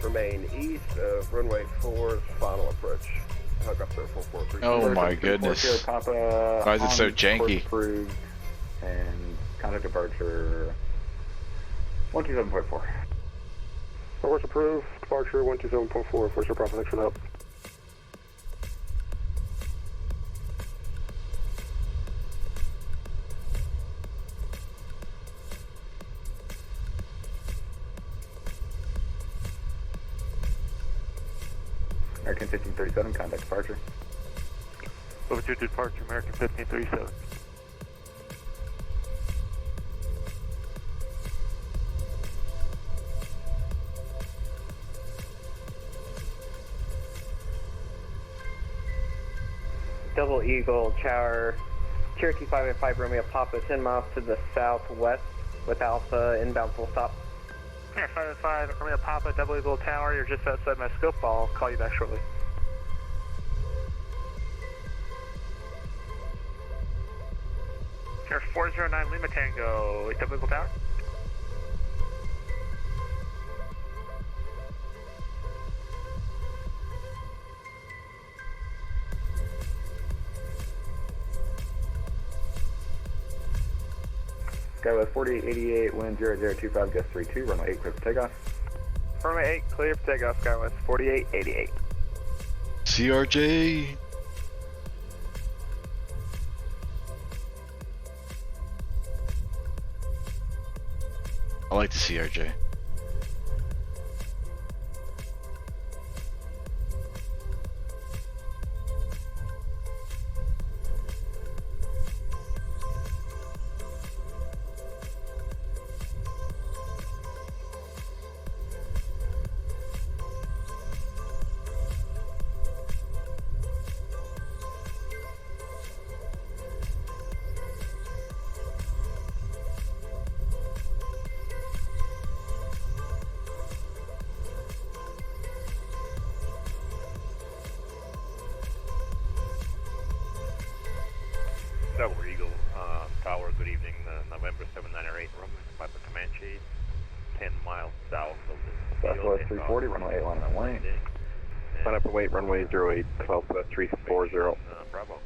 Remain east of runway 4's final approach. Helicopter 443. Oh my goodness. Why is it so janky? Approved and contact departure 127.4. Course approved. Departure 127.4. First your proper, thanks for the help. American 1537, contact departure. Over to departure, American 1537. Double Eagle, Tower, Cherokee 585 Romeo Papa, 10 miles to the southwest with Alpha, inbound full stop. Yeah, 505 Romeo Papa, Double Eagle Tower, you're just outside my scope, I'll call you back shortly. Here, 409 Lima Tango, Double Eagle Tower. Skywest 4888, wind 0025, gust 32, runway 8, clear for takeoff. Runway 8, clear for takeoff, Skywest 4888. CRJ. I like the CRJ. Double Eagle Tower, good evening, November 798, runway Papa Comanche, 10 miles south of the Southwest 340, runway 8 line and lane. Sign up for weight, runway 08, Southwest 340. Bravo,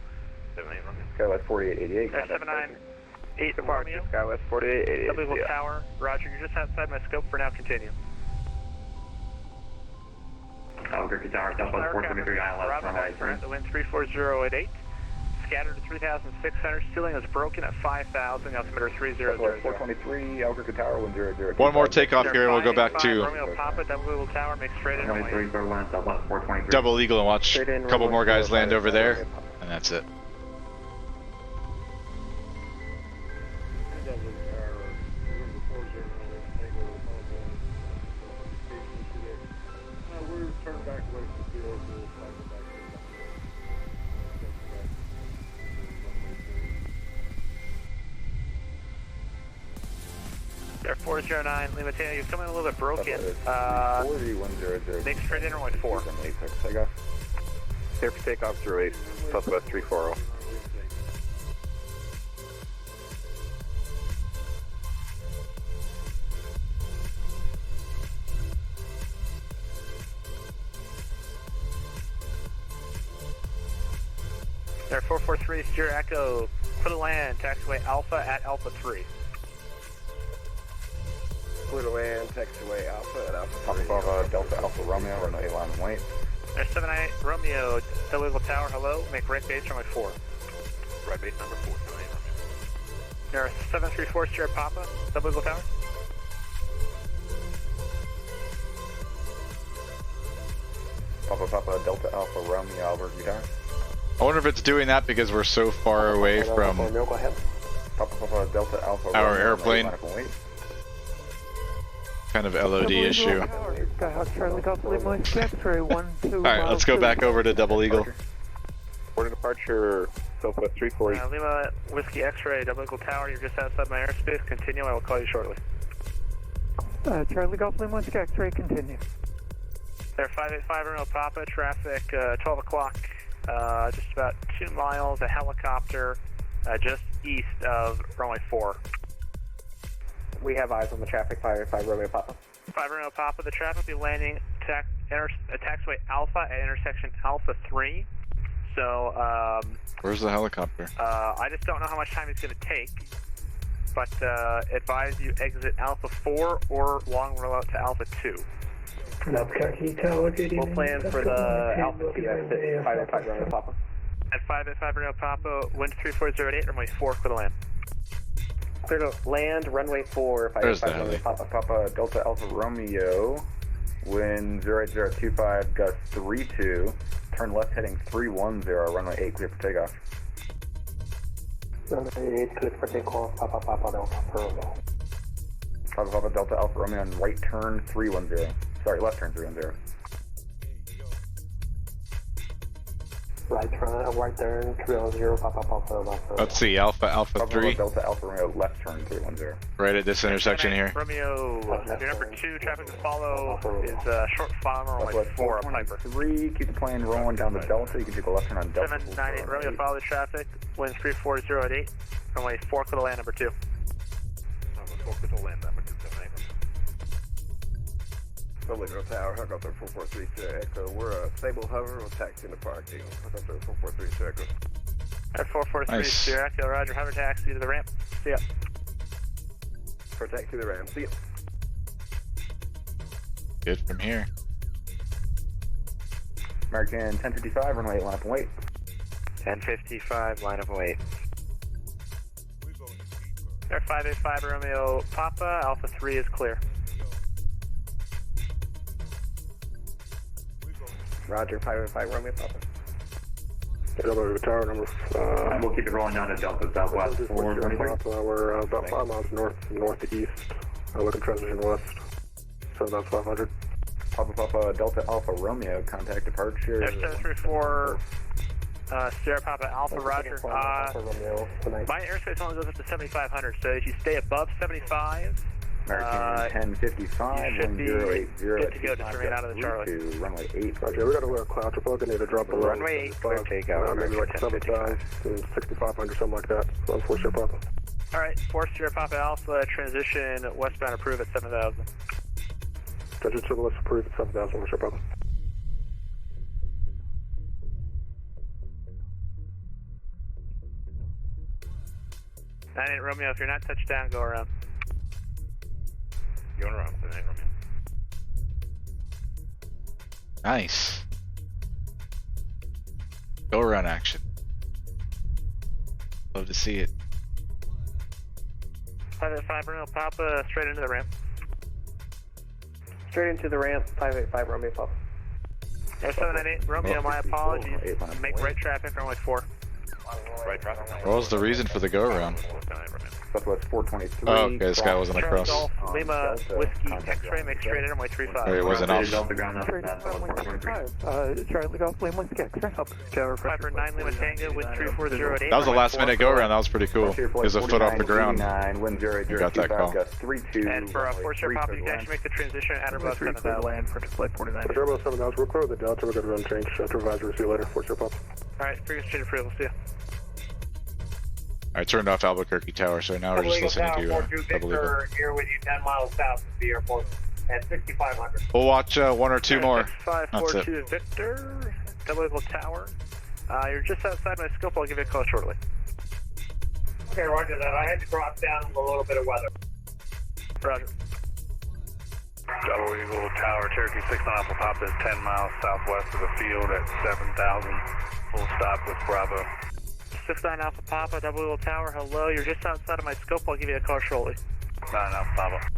78 runway. Skywest 4888, contact 798 departure, Skywest 4888. Double Eagle Tower, Roger, you're just outside my scope for now, continue. Albuquerque Tower, Southwest 473, ILS, runway 3. The wind 34088. Scattered to 3,600, ceiling is broken at 5,000, altimeter 3000. 423, Albuquerque Tower, wind 00. One more takeoff here and we'll go back to Romeo Papa, Double Eagle Tower, make straight in. Double Eagle and watch a couple more guys land over there, and that's it. There, 409, Lima Tango, you're coming a little bit broken. 4100. Make straight in runway 4. Takeoff. Here for takeoff, 08, Southwest 340. There, 443, Sierra Echo, clear to land, taxiway Alpha at Alpha 3. Clear to land, taxiway Alpha at Alpha 3. Alpha Delta Alpha Romeo, runway 8 line and lane. There's 78 Romeo, Double Eagle Tower, hello, make right base runway 4. Right base number 4, 78 Romeo. North 734 Sierra Papa, Double Eagle Tower. Papa Delta Alpha Romeo Albuquerque Tower. I wonder if it's doing that because we're so far away from Papa Delta Alpha our Romeo, airplane. Kind of LOD issue. Alright, let's go back over to Double Eagle. Order departure, Southwest 340. Lima Whiskey X-Ray, Double Eagle Tower, you're just outside my airspace. Continue, I will call you shortly. Charlie Golf Lima Whiskey X-Ray, continue. There, 585 Romeo Papa, traffic 12 o'clock, just about 2 miles, a helicopter just east of runway 4. We have eyes on the traffic, 585 Romeo Papa. 5 Romeo Papa, the traffic will be landing taxiway Alpha at intersection Alpha 3. So, where's the helicopter? I just don't know how much time it's going to take, but advise you exit Alpha 4 or long roll out to Alpha 2. We'll plan for the Alpha 2 exit, 585 Romeo Papa. At 585 Romeo Papa, wind 3408, runway 4, clear to land. Clear to land, runway 4, 585 Romeo Papa. Papa Delta Alpha Romeo, wind 08025, gust 32, turn left heading 310, runway 8, clear for takeoff. Runway 8, clear for takeoff, Papa Delta Romeo. Papa Delta Alpha Romeo on right turn 310. Sorry, left turn 310. Right turn 310, Papa. Let's see, Alpha 3. Delta Alpha Romeo, left turn 310. Right at this intersection here. Romeo, your number 2, traffic to follow is short final, runway 4 on Piper. 3, keep the plane rolling down to Delta. You can take a left turn on Delta. 798 Romeo, follow the traffic, wind 3408, runway 4, clear to land, number 2. Runway 4, clear to land, number 2, 78. Double Eagle Tower, hook up to 443 Echo. We're a stable hover, we'll taxi in the parking. Hook up to 443 Echo. At 443 Sierra Echo, roger, hover taxi to the ramp. See ya. For taxi to the ramp, see ya. Good from here. American 1055, runway 8, line up and wait. 1055, line up and wait. Air 585 Romeo Papa, Alpha 3 is clear. Roger, 585 Romeo Papa. Double Eagle Tower, number we'll keep it rolling down to Delta Southwest. We're about 5 miles northeast, looking transition west. So that's 500. Papa Delta Alpha Romeo, contact departure. Air 734 Sierra Papa Alpha, roger. My airspace only goes up to 7,500, so if you stay above 75, American 1055, you should be 1080, good to go, just remain out of the Charlie. Runway 8. Roger, we got a cloud triple, I need to drop below. Runway 8, clear takeout. Maybe like 75 and 6,500, something like that. So I'm 4 Sierra Papa. Alright, 4 Sierra Papa Alpha, transition westbound approve at 7,000. Transition to the west approve at 7,000, 4 Sierra Papa. 98 Romeo, if you're not touched down, go around. Going around, 98 Romeo. Nice. Go around action. Love to see it. 585 Romeo Papa, straight into the ramp. Straight into the ramp, 585 Romeo Papa. Air 798 Romeo, my apologies. Make right traffic, runway 4. Right traffic. What was the reason for the go around? Southwest 423. Oh, okay, this guy wasn't Charlie across. Golf, Lima Whiskey X-Ray, make straight in, runway 35. It wasn't off. Charlie Golf Lima Whiskey X-Ray. Tower 509 Lima Tango, wind 3408. That was the last minute go around. That was pretty cool. He was a foot off the ground. You got that call. And for 4 Sierra Papa, you can actually make the transition at or above 7,000. Land for flight 49. We're above 7,000, we're clear with the Delta, we're going to run change. Supervisor, see you later, 4 Sierra Papa. Alright, frequency change approval, see ya. I turned off Albuquerque Tower, so now we're just listening to Double Eagle. Here with you 10 miles south of the airport at 6,500. We'll watch 1 or 2 more. 6542 Victor, Double Eagle Tower. You're just outside my scope, I'll give you a call shortly. Okay, roger that. I had to drop down a little bit of weather. Roger. Double Eagle Tower, Cherokee 6 on Alpha Papa is 10 miles southwest of the field at 7,000. Full stop with Bravo. 69 Alpha Papa, Double Eagle Tower, hello. You're just outside of my scope. I'll give you a call shortly. 9 Alpha Papa.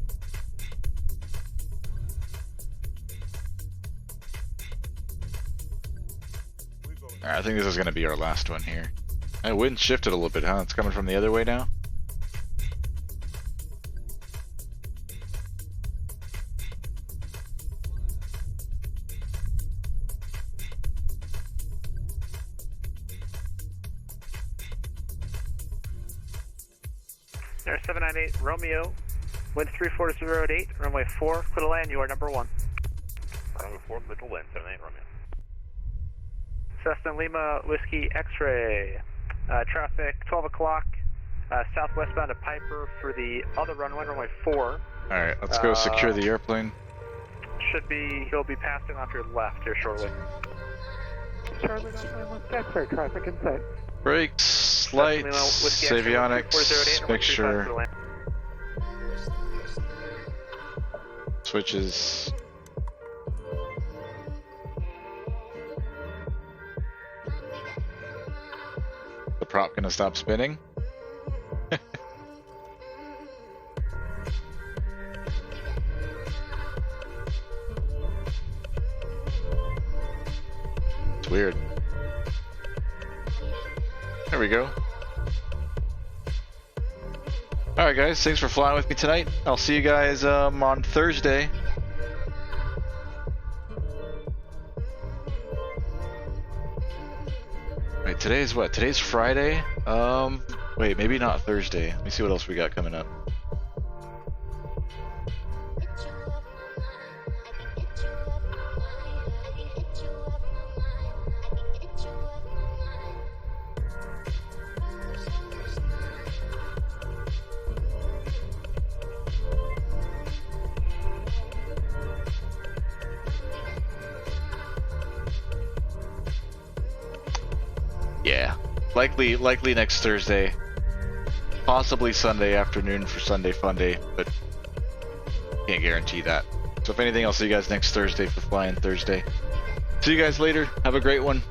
Alright, I think this is going to be our last one here. The wind shifted a little bit, huh? It's coming from the other way now? Air 798 Romeo, wind 340 at 8, runway 4, clear to land, you are number 1. Runway 4, clear to land, 78 Romeo. Cessna Lima Whiskey X-ray, traffic 12 o'clock, southwestbound to Piper for the other runway, runway 4. Alright, let's go secure the airplane. He'll be passing off your left here shortly. Charlie, X-ray, traffic in sight. Brakes, lights, avionics, make sure. Switches. The prop gonna stop spinning? It's weird. There we go. Alright guys, thanks for flying with me tonight. I'll see you guys on Thursday. Wait, today's what? Today's Friday? Wait, maybe not Thursday. Let me see what else we got coming up. Yeah, likely next Thursday, possibly Sunday afternoon for Sunday Fun Day, but can't guarantee that. So if anything, I'll see you guys next Thursday for Flying Thursday. See you guys later. Have a great one.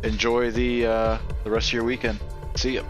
Enjoy the rest of your weekend. See ya.